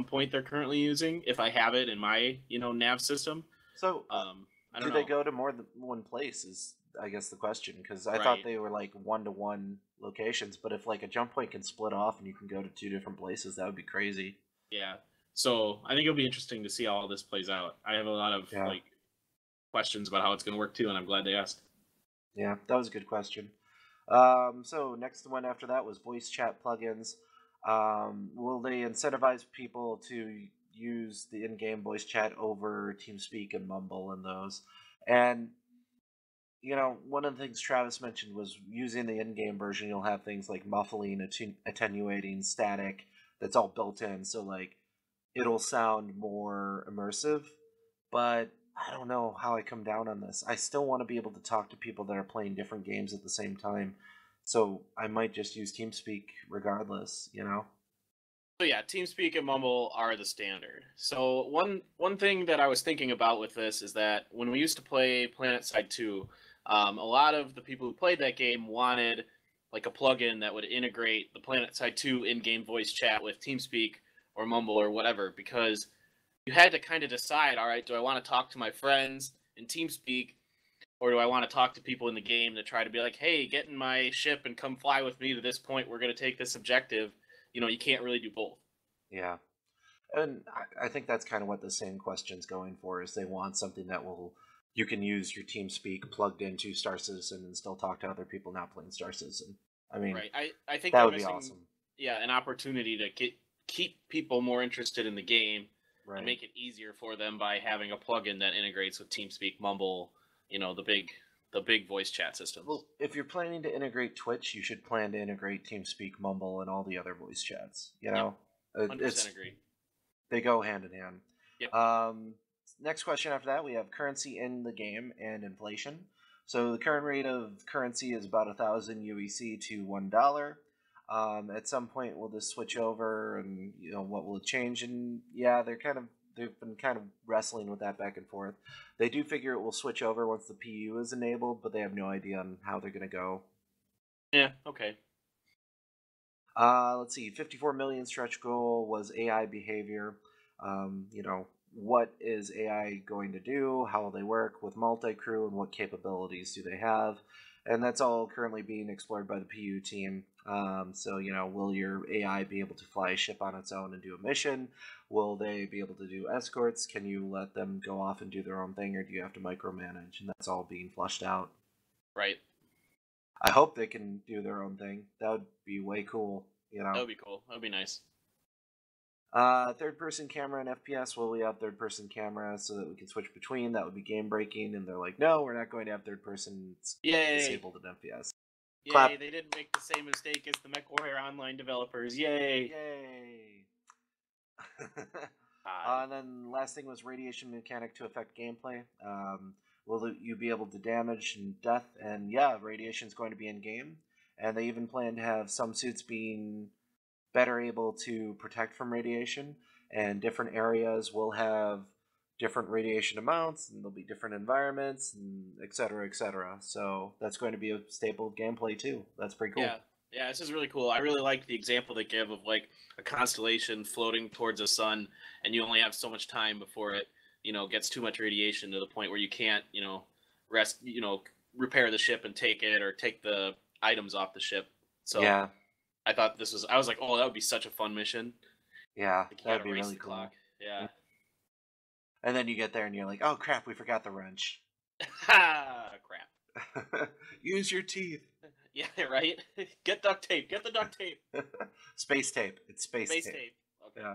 point they're currently using if I have it in my nav system. So I do don't they know. go to more than one place? Is I guess the question because I thought Right. they were like one-to-one locations, but if like a jump point can split off and you can go to two different places, that would be crazy. Yeah. So I think it'll be interesting to see how all this plays out. I have a lot of Yeah, like questions about how it's going to work too, and I'm glad they asked. yeah, that was a good question. So next one after that was voice chat plugins. Will they incentivize people to use the in-game voice chat over TeamSpeak and Mumble and those? And one of the things Travis mentioned was using the in-game version. You'll have things like muffling, attenuating, static. That's all built in, so like it'll sound more immersive. But I don't know how I come down on this. I still want to be able to talk to people that are playing different games at the same time. So I might just use TeamSpeak regardless. So yeah, TeamSpeak and Mumble are the standard. So one thing that I was thinking about with this is that when we used to play PlanetSide 2, a lot of the people who played that game wanted like a plugin that would integrate the PlanetSide 2 in-game voice chat with TeamSpeak or Mumble or whatever, because you had to kind of decide, all right, do I want to talk to my friends in TeamSpeak, or do I want to talk to people in the game to try to be like, hey, get in my ship and come fly with me to this point. We're going to take this objective. You can't really do both. Yeah. And I think that's kind of what the same question's going for is they want something that will you can use your TeamSpeak plugged into Star Citizen and still talk to other people not playing Star Citizen. I mean, Right. I think that they're would be missing, awesome. yeah, an opportunity to keep people more interested in the game and Right. make it easier for them by having a plugin that integrates with TeamSpeak, Mumble, the big voice chat systems. Well, if you're planning to integrate Twitch, you should plan to integrate TeamSpeak, Mumble, and all the other voice chats. Yep. 100% It's agree. they go hand in hand. Yep. Next question after that, we have currency in the game and inflation. So the current rate of currency is about 1,000 UEC to $1. At some point, will this switch over, and what will it change? And yeah, they've been kind of wrestling with that back and forth. They do figure it will switch over once the PU is enabled, but they have no idea on how they're going to go. Yeah, okay. Let's see, 54 million stretch goal was AI behavior. What is AI going to do? How will they work with multi-crew, and what capabilities do they have? And that's all currently being explored by the PU team. Will your AI be able to fly a ship on its own and do a mission? Will they be able to do escorts? Can you let them go off and do their own thing, or do you have to micromanage? And that's all being flushed out. Right. I hope they can do their own thing. That would be way cool. That would be cool. That would be nice. Third-person camera and FPS. Will we have third-person camera so that we can switch between? That would be game-breaking. And they're like, no, we're not going to have third-person. It's disabled in FPS. Yay, Clap. they didn't make the same mistake as the MechWarrior Online developers. Yay! Yay! And then last thing was radiation mechanic to affect gameplay. Will you be able to damage and death? And yeah, radiation is going to be in game. And they even plan to have some suits being better able to protect from radiation, and different areas will have different radiation amounts, and there'll be different environments, and et cetera. So that's going to be a staple of gameplay too. That's pretty cool. Yeah, this is really cool. I really like the example they give of like a constellation floating towards a sun, and you only have so much time before it, gets too much radiation to the point where you can't, repair the ship and take it, or take the items off the ship. So yeah. I thought I was like, oh, that would be such a fun mission. Yeah, like that'd be really cool. Clock. Yeah. And then you get there and you're like, oh crap, we forgot the wrench. Ha! Crap. Use your teeth. Yeah, right? Get duct tape. Get the duct tape. Space tape. It's space tape. Okay.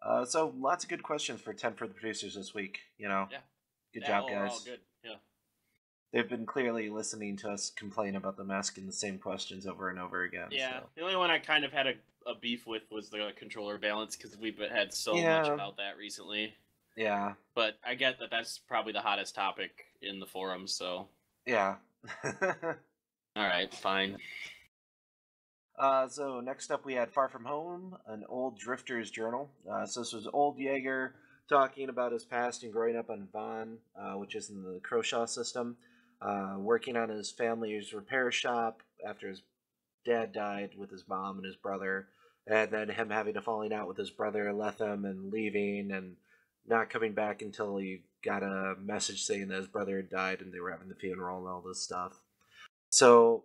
Yeah. So lots of good questions for 10 for the producers this week. Yeah. Good job, guys. All good. Yeah. They've been clearly listening to us complain about them asking the same questions over and over again. Yeah. So. The only one I kind of had a beef with was the controller balance, because we've had so much about that recently. Yeah. But I get that that's probably the hottest topic in the forums, so. Yeah. Alright, fine. So next up we had Far From Home, an old drifter's journal. So this was Old Jaeger talking about his past and growing up on Vaughn, which is in the Croshaw system, working on his family's repair shop after his dad died with his mom and his brother, and then him having a falling out with his brother, left him and leaving and not coming back until he got a message saying that his brother had died and they were having the funeral and all this stuff. So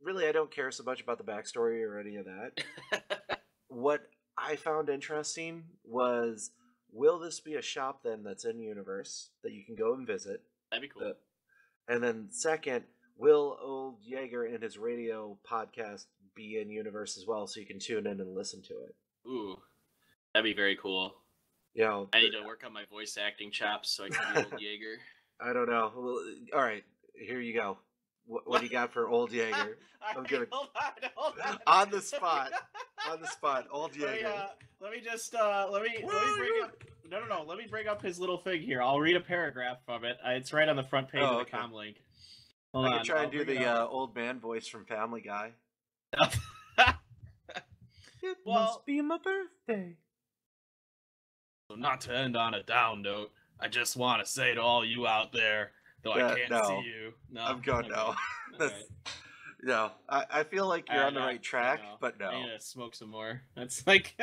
really, I don't care so much about the backstory or any of that. What I found interesting was, will this be a shop then that's in universe that you can go and visit? That'd be cool. And then second, will Old Jaeger and his radio podcast be in universe as well, so you can tune in and listen to it? Ooh, that'd be very cool. I need to work on my voice acting chops so I can be Old Jaeger. I don't know. Well, all right, here you go. What do you got for Old Jaeger? I'm gonna hold on. On the spot, Old Jaeger. Let me bring up. No. Let me bring up his little thing here. I'll read a paragraph from it. It's right on the front page of the comm link. I can try and do the old man voice from Family Guy. It must be my birthday. So not to end on a down note, I just want to say to all you out there, though I can't see you. No, I'm going no. Right. No, I feel like you're on the right track, but no. I need to smoke some more. That's like...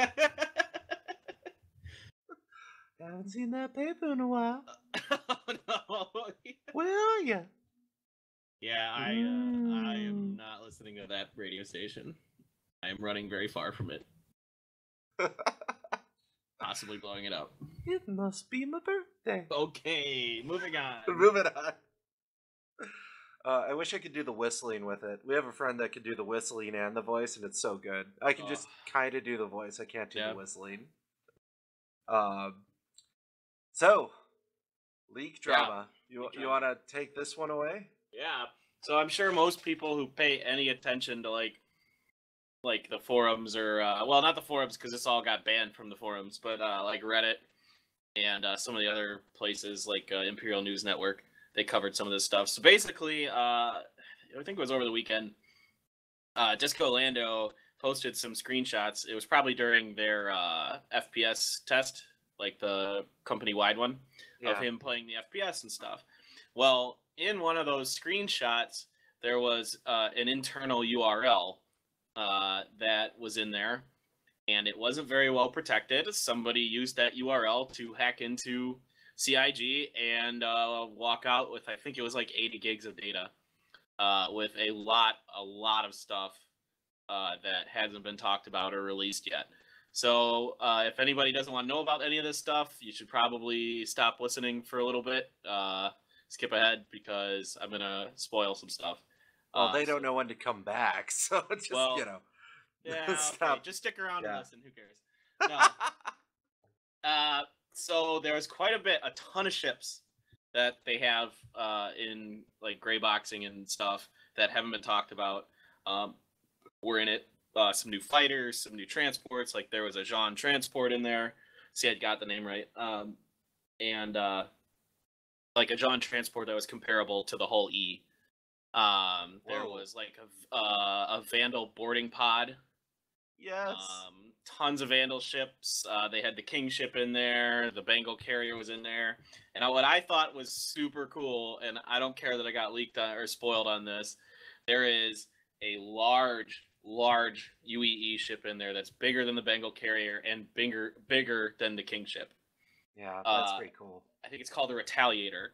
I haven't seen that paper in a while. Oh, no. Where are you? Yeah, I am not listening to that radio station. I am running very far from it. Possibly blowing it up. It must be my birthday. Okay, moving on. Moving on. I wish I could do the whistling with it. We have a friend that could do the whistling and the voice, and it's so good. I can just kind of do the voice. I can't do the whistling. So, leak drama. You want to take this one away? Yeah. So I'm sure most people who pay any attention to like the forums or well, not the forums because this all got banned from the forums, but like Reddit and some of the other places like Imperial News Network, they covered some of this stuff. So basically, I think it was over the weekend. Disco Lando posted some screenshots. It was probably during their FPS test, like the company-wide one, of him playing the FPS and stuff. Well, in one of those screenshots, there was an internal URL that was in there, and it wasn't very well protected. Somebody used that URL to hack into CIG and walk out with, I think it was like 80 gigs of data, with a lot of stuff that hasn't been talked about or released yet. So if anybody doesn't want to know about any of this stuff, you should probably stop listening for a little bit. Skip ahead because I'm gonna spoil some stuff. Well, they don't know when to come back, so just well, yeah, stop. okay, just stick around and Yeah. listen. Who cares? No. So there's quite a ton of ships that they have in like gray boxing and stuff that haven't been talked about. Were in it. Some new fighters, some new transports. Like there was a Jean transport in there. See, I got the name right. And like a Jean transport that was comparable to the whole E. There was like a Vandal boarding pod. Yes. Tons of Vandal ships. They had the King ship in there. The Bengal carrier was in there. And what I thought was super cool, and I don't care that I got leaked or spoiled on this, there is a large UEE ship in there that's bigger than the Bengal carrier and bigger than the King ship. Yeah, that's pretty cool. I think it's called the Retaliator.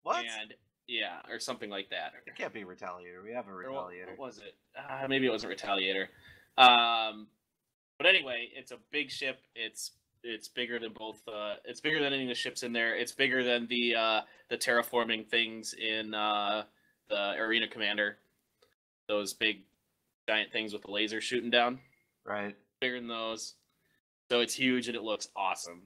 What? And yeah, or something like that. It can't be Retaliator. We have a Retaliator. What was it? Maybe it was a Retaliator. But anyway, it's a big ship. It's bigger than both. It's bigger than any of the ships in there. It's bigger than the terraforming things in the Arena Commander. Those big giant things with the laser shooting down. Right. Bigger than those. So it's huge and it looks awesome.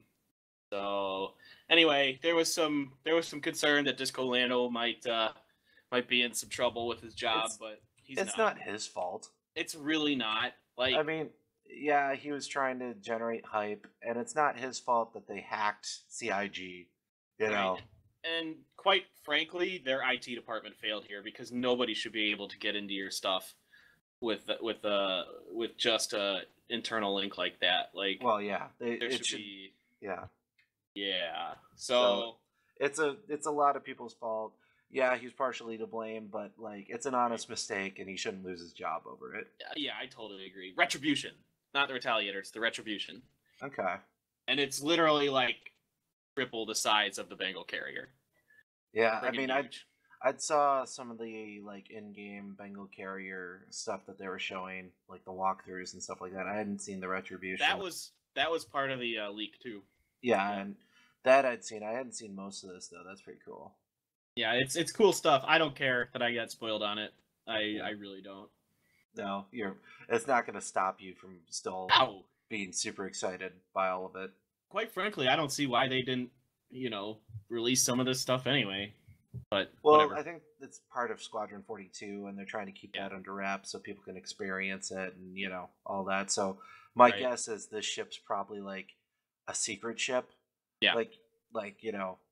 So anyway, there was some concern that Disco Lando might be in some trouble with his job, but it's not his fault. It's really not. Like, I mean, yeah, he was trying to generate hype, and it's not his fault that they hacked CIG. You know. And quite frankly, their IT department failed here because nobody should be able to get into your stuff with just a internal link like that. Like, well, yeah, there should be. Yeah. Yeah. So it's a lot of people's fault. Yeah, he's partially to blame, but like it's an honest mistake, and he shouldn't lose his job over it. Yeah, I totally agree. Retribution, not the Retaliator; it's the Retribution. Okay. And it's literally like triple the size of the Bengal carrier. Yeah, I mean, I'd saw some of the like in-game Bengal carrier stuff that they were showing, like the walkthroughs and stuff like that. I hadn't seen the Retribution. That was part of the leak too. Yeah, and that I'd seen. I hadn't seen most of this though. That's pretty cool. Yeah, it's cool stuff. I don't care that I got spoiled on it. I really don't. No, it's not going to stop you from still being super excited by all of it. Quite frankly, I don't see why they didn't, release some of this stuff anyway. But whatever. I think it's part of Squadron 42, and they're trying to keep that under wraps so people can experience it and all that. So my guess is this ship's probably like a secret ship. Yeah. Like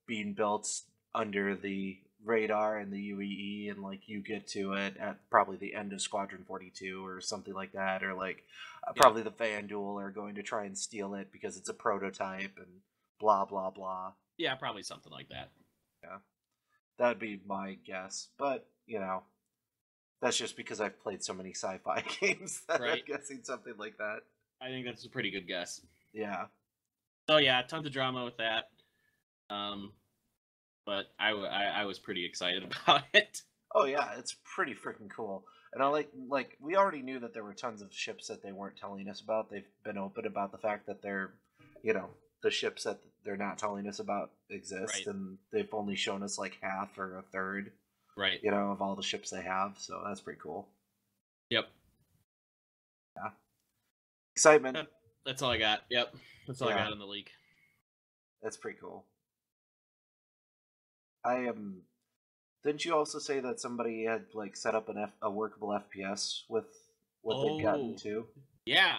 being built under the radar and the UEE, and like you get to it at probably the end of Squadron 42 or something like that, or like probably the FanDuel are going to try and steal it because it's a prototype and blah blah blah. Yeah, probably something like that. Yeah, that would be my guess, but that's just because I've played so many sci-fi games that I'm guessing something like that. I think that's a pretty good guess. Yeah. So yeah, tons of drama with that. But I was pretty excited about it. Oh yeah, it's pretty freaking cool. And I like we already knew that there were tons of ships that they weren't telling us about. They've been open about the fact that they're, the ships that they're not telling us about exist, and they've only shown us like half or a third, of all the ships they have. So that's pretty cool. Yep. Yeah. Excitement. That's all I got. Yep. That's all I got in the leak. That's pretty cool. Didn't you also say that somebody had like set up a workable FPS with what they'd gotten to? Yeah.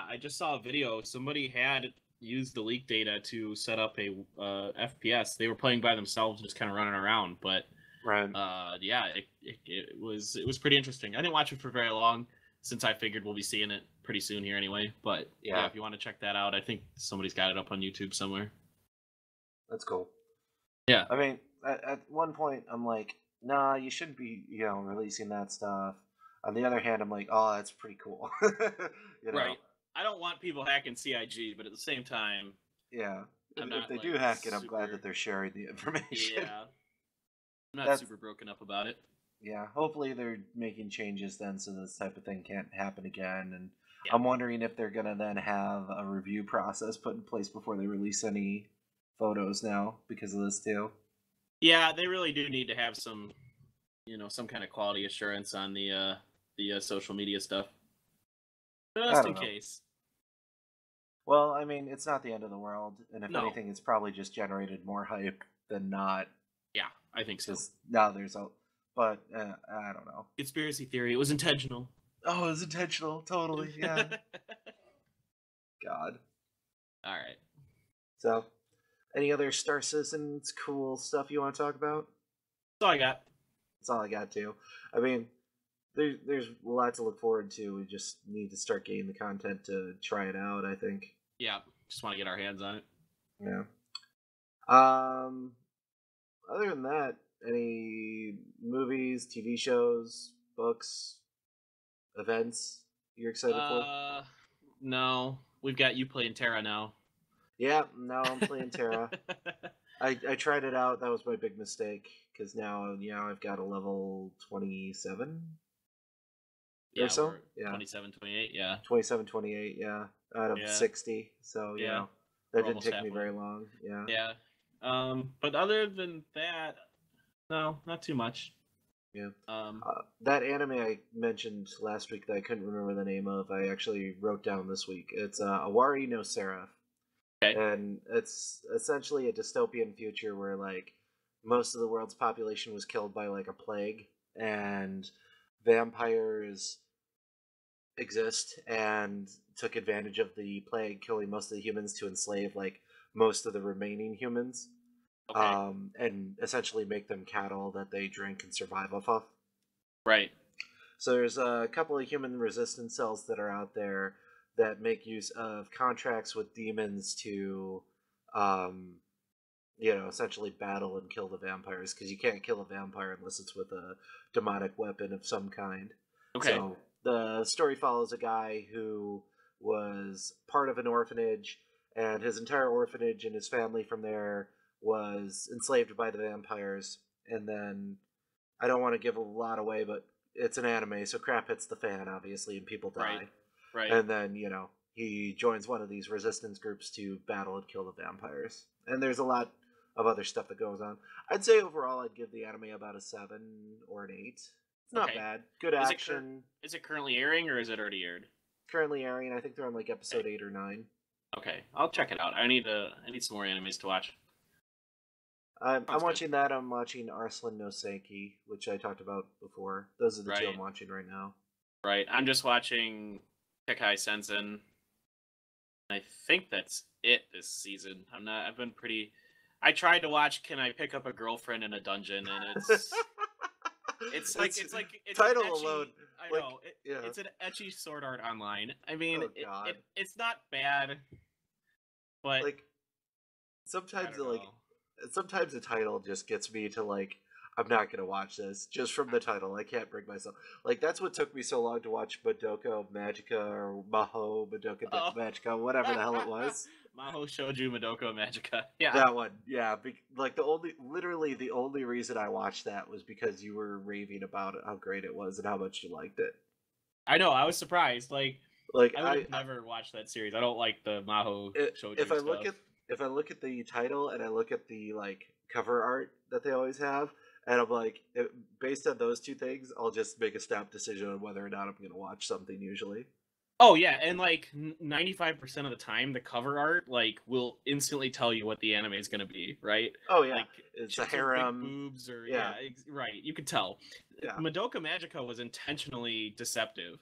I just saw a video. Somebody had used the leak data to set up a FPS. They were playing by themselves, just kind of running around. But it was pretty interesting. I didn't watch it for very long, since I figured we'll be seeing it pretty soon here anyway. But yeah, if you want to check that out, I think somebody's got it up on YouTube somewhere. That's cool. Yeah. I mean, at one point, I'm like, nah, you shouldn't be, releasing that stuff. On the other hand, I'm like, oh, that's pretty cool. You know? Right. I don't want people hacking CIG, but at the same time, Yeah. I'm If not they do like hack it, I'm glad that super. they're sharing the information. Yeah, I'm not That's super broken up about it. Yeah. Hopefully they're making changes then, so this type of thing can't happen again. And Yeah. I'm wondering if they're gonna then have a review process put in place before they release any photos now because of this too. Yeah, they really do need to have some, some kind of quality assurance on the social media stuff, I just don't in know. case. Well, I mean, it's not the end of the world, and if No. anything, it's probably just generated more hype than not. Yeah, I think so. Because now there's a, but I don't know. Conspiracy theory. It was intentional. Oh, it was intentional, totally. Yeah. God. All right. So, any other Star Citizens cool stuff you want to talk about? That's all I got. That's all I got to. I mean, there's a lot to look forward to. We just need to start getting the content to try it out, I think. Yeah, just want to get our hands on it. Yeah. Um. Other than that, any movies, TV shows, books, events you're excited for? No. We've got you playing Terra now. Yeah, now I'm playing Terra. I tried it out. That was my big mistake because now I've got a level 27 Yeah, or so. we're Yeah, 27, 28, yeah. 27, 28. Yeah, out of Yeah. 60. So Yeah. that We're didn't almost take me halfway. very long. Yeah. Yeah. But other than that, no, not too much. Yeah. Um, That anime I mentioned last week that I couldn't remember the name of, I actually wrote down this week. It's Awari no Seraph. okay. And it's essentially a dystopian future where like most of the world's population was killed by like a plague, and vampires exist and took advantage of the plague, killing most of the humans to enslave like most of the remaining humans, Okay. and essentially make them cattle that they drink and survive off of. Right. So there's a couple of human resistance cells that are out there that make use of contracts with demons to, um, essentially battle and kill the vampires, because you can't kill a vampire unless it's with a demonic weapon of some kind. Okay. So the story follows a guy who was part of an orphanage, and his entire orphanage and his family from there was enslaved by the vampires. And then I don't want to give a lot away, but it's an anime, so crap hits the fan, obviously, and people die. Right. And then, he joins one of these resistance groups to battle and kill the vampires. And there's a lot of other stuff that goes on. I'd say overall, I'd give the anime about a 7 or an 8. It's not Okay. bad. Good Is it action. Is it currently airing or is it already aired? Currently airing. I think they're on like episode 8 or 9. Okay, I'll check it out. I need some more animes to watch. I'm Sounds good. watching that. I'm watching Arslan no Seiki, which I talked about before. Those are the two Right. I'm watching right now. Right. I'm just watching Kekai Sensen. I think that's it this season. I've been pretty. I tried to watch Can I Pick Up a Girlfriend in a Dungeon, and it's title an ecchi, alone. I like, know yeah. it's an ecchi Sword Art Online. I mean, Oh, God. it's not bad, but Like I sometimes don't know. sometimes the title just gets me to like, I'm not gonna watch this just from the title. I can't bring myself. Like that's what took me so long to watch Madoka Magica or Maho Madoka Oh. Magica, whatever the hell it was. Maho Shouju Madoka Magica. Yeah. That one, yeah. Like literally the only reason I watched that was because you were raving about it, how great it was, and how much you liked it. I know. I was surprised. Like Like I would have never watched that series. I don't like the Maho Shouju if I stuff. if I look at the title and I look at the like cover art that they always have, and I'm like, based on those two things, I'll just make a snap decision on whether or not I'm going to watch something. Usually, Oh yeah, and like 95% of the time, the cover art like will instantly tell you what the anime is going to be, right? oh yeah, Like it's a chicks with harem. big boobs, or Yeah. right. You could tell. Yeah. Madoka Magica was intentionally deceptive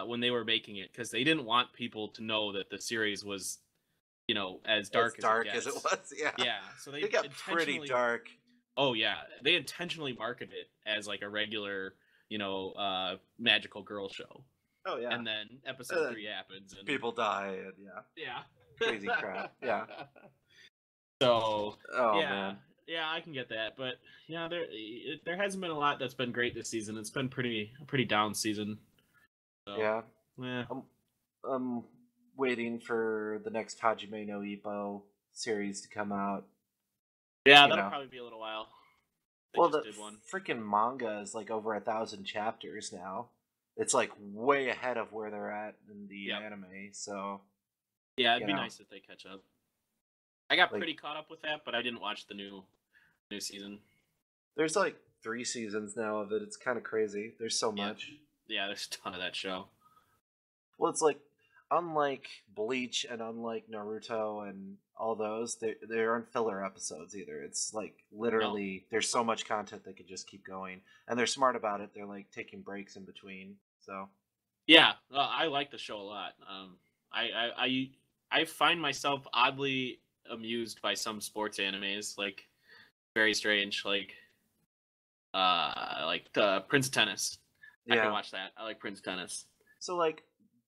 when they were making it because they didn't want people to know that the series was, as dark as it was. Yeah, Yeah, so they got pretty dark. Oh yeah, they intentionally marketed it as like a regular, magical girl show. Oh yeah, And then episode 3 happens, and people die, and yeah, crazy crap. Yeah. So Oh yeah, man. Yeah, I can get that, but yeah, there hasn't been a lot that's been great this season. It's been a pretty down season. So, Yeah, yeah, I'm I'm waiting for the next Hajime no Ippo series to come out. yeah, You that'll know, probably be a little while. They well, just the did one. freaking manga is like over 1,000 chapters now. It's like way ahead of where they're at in the Yep. anime. So Yeah, it'd you be know, nice if they catch up. I got like pretty caught up with that, but I didn't watch the new season. there's like 3 seasons now of it. It's kind of crazy. There's so Yeah, much. yeah, there's a ton of that show. Well, it's like unlike Bleach and unlike Naruto and all those, they aren't filler episodes either. It's like No, literally there's so much content they could just keep going, and they're smart about it. They're like taking breaks in between. So yeah, I like the show a lot. I find myself oddly amused by some sports animes, like very strange, like the Prince of Tennis. I can yeah, watch that. I like Prince of Tennis. so like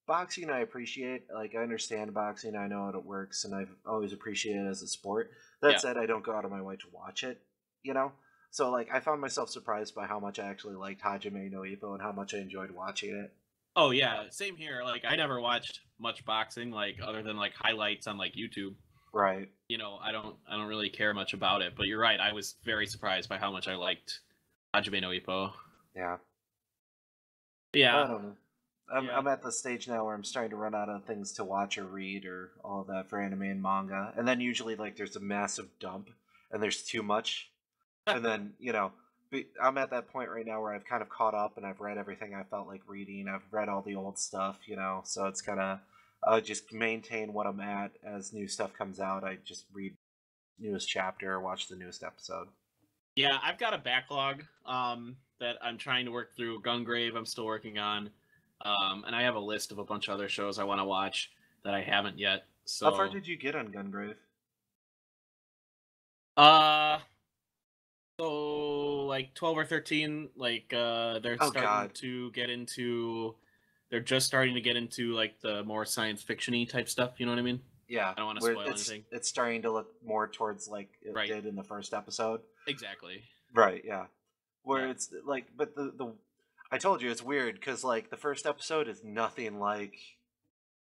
boxing, I appreciate. Like I understand boxing. I know how it works, and I've always appreciated it as a sport. That Yeah. said, I don't go out of my way to watch it. You know. So like I found myself surprised by how much I actually liked Hajime no Ippo and how much I enjoyed watching it. Oh yeah, same here. Like I never watched much boxing, like other than like highlights on like YouTube. Right. I don't really care much about it. But you're right. I was very surprised by how much I liked Hajime no Ippo. Yeah. I Yeah, don't know. yeah. I'm at the stage now where I'm starting to run out of things to watch or read or all of that for anime and manga. And then usually like there's a massive dump and there's too much. And then, I'm at that point right now where I've kind of caught up and I've read everything I felt like reading. I've read all the old stuff, so it's kind of just maintain what I'm at as new stuff comes out. I just read newest chapter or watch the newest episode. Yeah, I've got a backlog that I'm trying to work through. Gungrave, I'm still working on, and I have a list of a bunch of other shows I want to watch that I haven't yet. How far So, did you get on Gungrave? uh, like 12 or 13. Like they're Oh starting God. to get into. They're just starting to get into like the more science fictiony type stuff. You know what I mean? Yeah, I don't want to where spoil it's anything. it's starting to look more towards like it Right. did in the first episode. Exactly. Right, yeah. Where Yeah. it's like, but the I told you it's weird because like the first episode is nothing like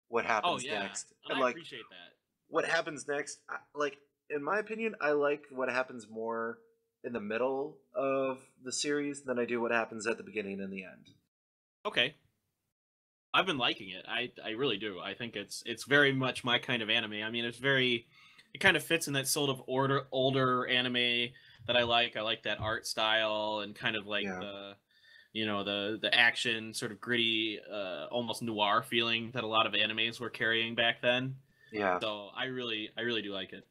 what Oh happens yeah, next, and and I like appreciate that. what happens next, like in my opinion, I like what happens more in the middle of the series than I do what happens at the beginning and the end. Okay. I've been liking it. I really do. I think it's very much my kind of anime. I mean, it kind of fits in that sort of older anime that I like. I like that art style and kind of like Yeah, the action sort of gritty, almost noir feeling that a lot of animes were carrying back then. yeah. So I really do like it.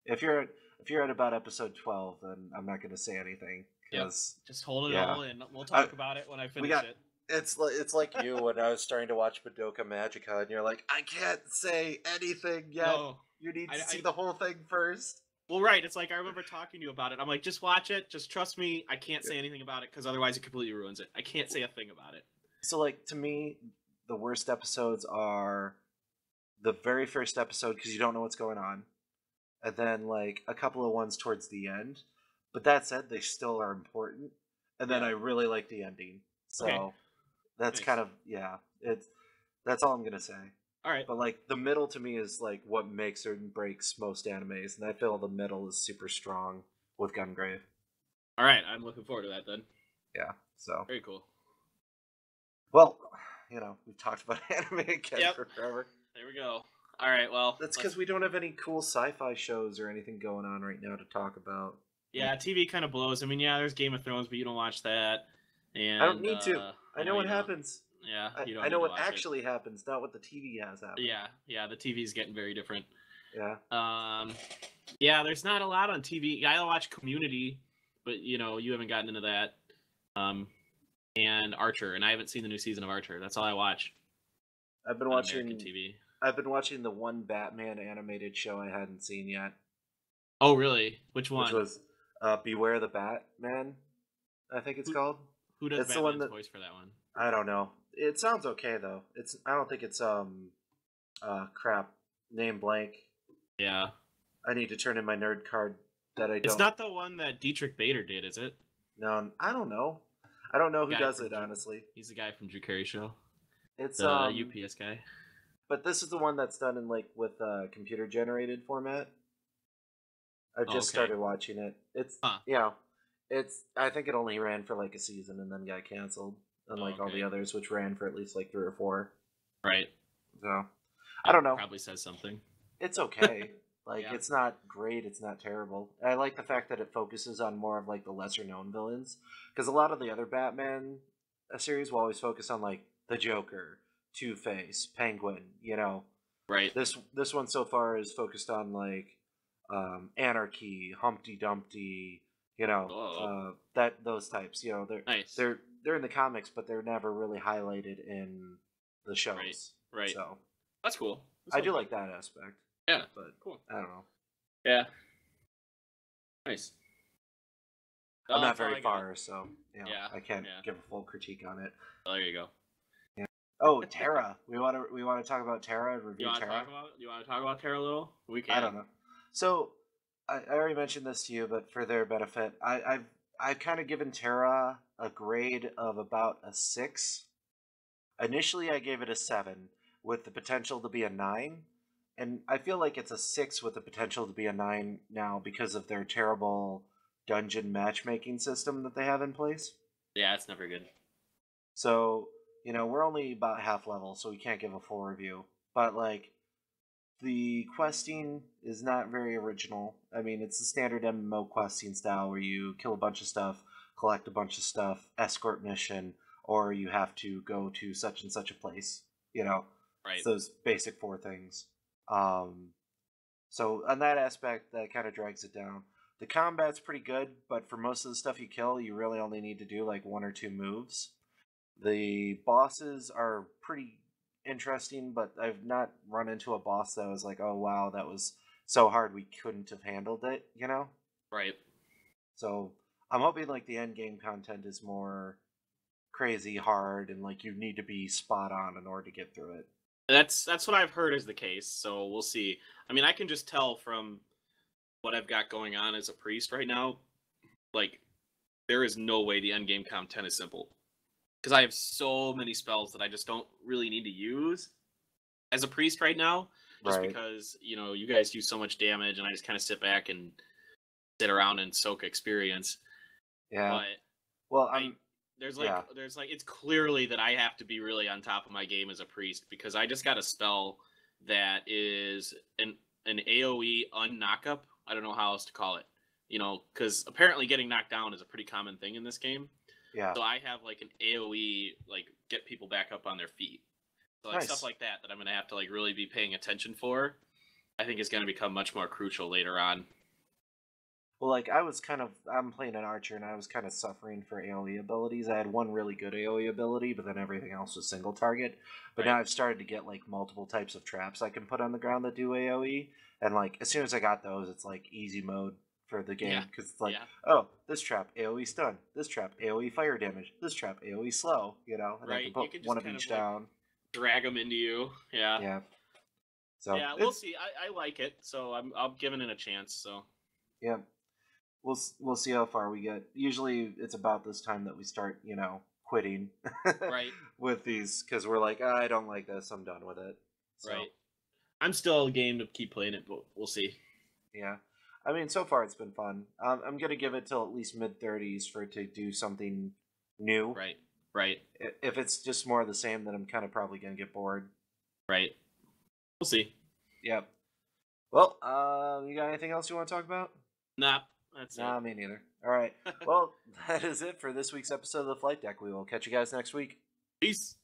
If you're if you're at about episode 12, then I'm not going to say anything Yep. because Just hold it yeah, all, and we'll I, talk about it when I we finish got it. it's like you when I was starting to watch Madoka Magica, and you're like, I can't say anything yet. No, You need to see I the whole thing first. well, right. It's like I remember talking to you about it. I'm like, just watch it. Just trust me. I can't say anything about it because otherwise it completely ruins it. I can't say a thing about it. So, like to me, the worst episodes are the very first episode because you don't know what's going on, and then like a couple of ones towards the end. But that said, they still are important. And then Yeah. I really like the ending. Okay. So that's kind Nice. of yeah. It's that's all I'm gonna say. All right. But like the middle to me is like what makes or breaks most animes, and I feel the middle is super strong with Gungrave. All right. I'm looking forward to that then. Yeah. So Very cool. well, we've talked about anime again Yep. for forever. There we go. All right. Well, That's because we don't have any cool sci-fi shows or anything going on right now to talk about. yeah, TV kind of blows. I mean, yeah, there's Game of Thrones, but you don't watch that. And I don't need to. I know you what don't. happens. Yeah, you I don't know need to what watch it. actually happens, not what the TV has happened. Yeah. The TV's getting very different. Yeah. Yeah, there's not a lot on TV. I watch Community, but you haven't gotten into that. And Archer, and I haven't seen the new season of Archer. That's all I watch I've been on watching American TV. I've been watching the one Batman animated show I hadn't seen yet, Oh, really? Which which one? was Beware the Batman, I think it's Who, called. who does It's the one Batman's that voice for that one? I don't know. It sounds okay though. I don't think it's crap. Name blank. Yeah. I need to turn in my nerd card that I don't. It's not the one that Dietrich Bader did, is it? No, I don't know. I don't know who Guy does from it, honestly. He's the guy from Drew Carey Show, It's the UPS guy. but this is the one that's done in like with computer generated format. I've Oh, just okay. started watching it. It's Huh. it's I think it only ran for like a season and then got canceled, unlike all the Okay. others, which ran for at least like 3 or 4. Right. So I don't know. Probably says something. It's okay. Like Yeah. it's not great. It's not terrible. I like the fact that it focuses on more of like the lesser known villains, because a lot of the other Batman series will always focus on like the Joker, Two-Face, Penguin. Right. This one so far is focused on like Anarchy, Humpty Dumpty. That those types. They're Nice. they're in the comics, but they're never really highlighted in the shows. Right. So That's cool. I do like that aspect. Yeah. But Cool. I don't know. Yeah. Nice. I'm not That's all very I got. far, so Yeah, I can't yeah. give a full critique on it. Oh, there you go. Oh, Terra. We want to talk about Terra and review Terra. You want to talk about Terra a little? We can. I don't know. So I already mentioned this to you, but for their benefit, I've kind of given Terra a grade of about a 6. Initially, I gave it a 7 with the potential to be a 9, and I feel like it's a 6 with the potential to be a 9 now because of their terrible dungeon matchmaking system that they have in place. Yeah, it's never good. So, we're only about half level, so we can't give a full review. But, like, the questing is not very original. I mean, it's the standard MMO questing style where you kill a bunch of stuff, collect a bunch of stuff, escort mission, or you have to go to such and such a place. Right. It's those basic 4 things. So, on that aspect, that kind of drags it down. The combat's pretty good, but for most of the stuff you kill, you really only need to do like 1 or 2 moves. The bosses are pretty interesting, but I've not run into a boss that was like, oh wow, that was so hard we couldn't have handled it, Right. So I'm hoping like the end game content is more crazy hard and like you need to be spot on in order to get through it. That's what I've heard is the case, so we'll see. I mean, I can just tell from what I've got going on as a priest right now, like, there is no way the end game content is simple. Because I have so many spells that I just don't really need to use as a priest right now. Just Right. because, you guys do so much damage and I just kind of sit back and sit around and soak experience. Yeah. But Well, there's yeah. it's clearly that I have to be really on top of my game as a priest, because I just got a spell that is an AoE unknockup. I don't know how else to call it. Because apparently getting knocked down is a pretty common thing in this game. Yeah. So I have like an AoE, like get people back up on their feet. So like Nice. stuff like that I'm gonna have to like really be paying attention for. I think is gonna become much more crucial later on. Well, like I'm playing an archer and I was kind of suffering for AoE abilities. I had one really good AoE ability, but then everything else was single target. But Right. now I've started to get like multiple types of traps I can put on the ground that do AoE, and like as soon as I got those, it's like easy mode for the game, Yeah. because it's like, Yeah. oh, this trap AoE stun, this trap AoE fire damage, this trap AoE slow, and I Right. can put can just one of kind each like, down. drag them into you. Yeah. Yeah. So Yeah, we'll see. I like it, so I'm giving it a chance. So yeah, we'll see how far we get. Usually, it's about this time that we start, quitting. Right. With these, because we're like, I don't like this. I'm done with it. So, right. I'm still game to keep playing it, but we'll see. yeah. I mean, so far it's been fun. I'm gonna give it till at least mid-30s for it to do something new. Right. Right. If it's just more of the same, then I'm kind of probably gonna get bored. Right. We'll see. Yep. Well, you got anything else you want to talk about? Nah, that's Nah, it. me neither. All right. Well, that is it for this week's episode of the Flight Deck. We will catch you guys next week. Peace.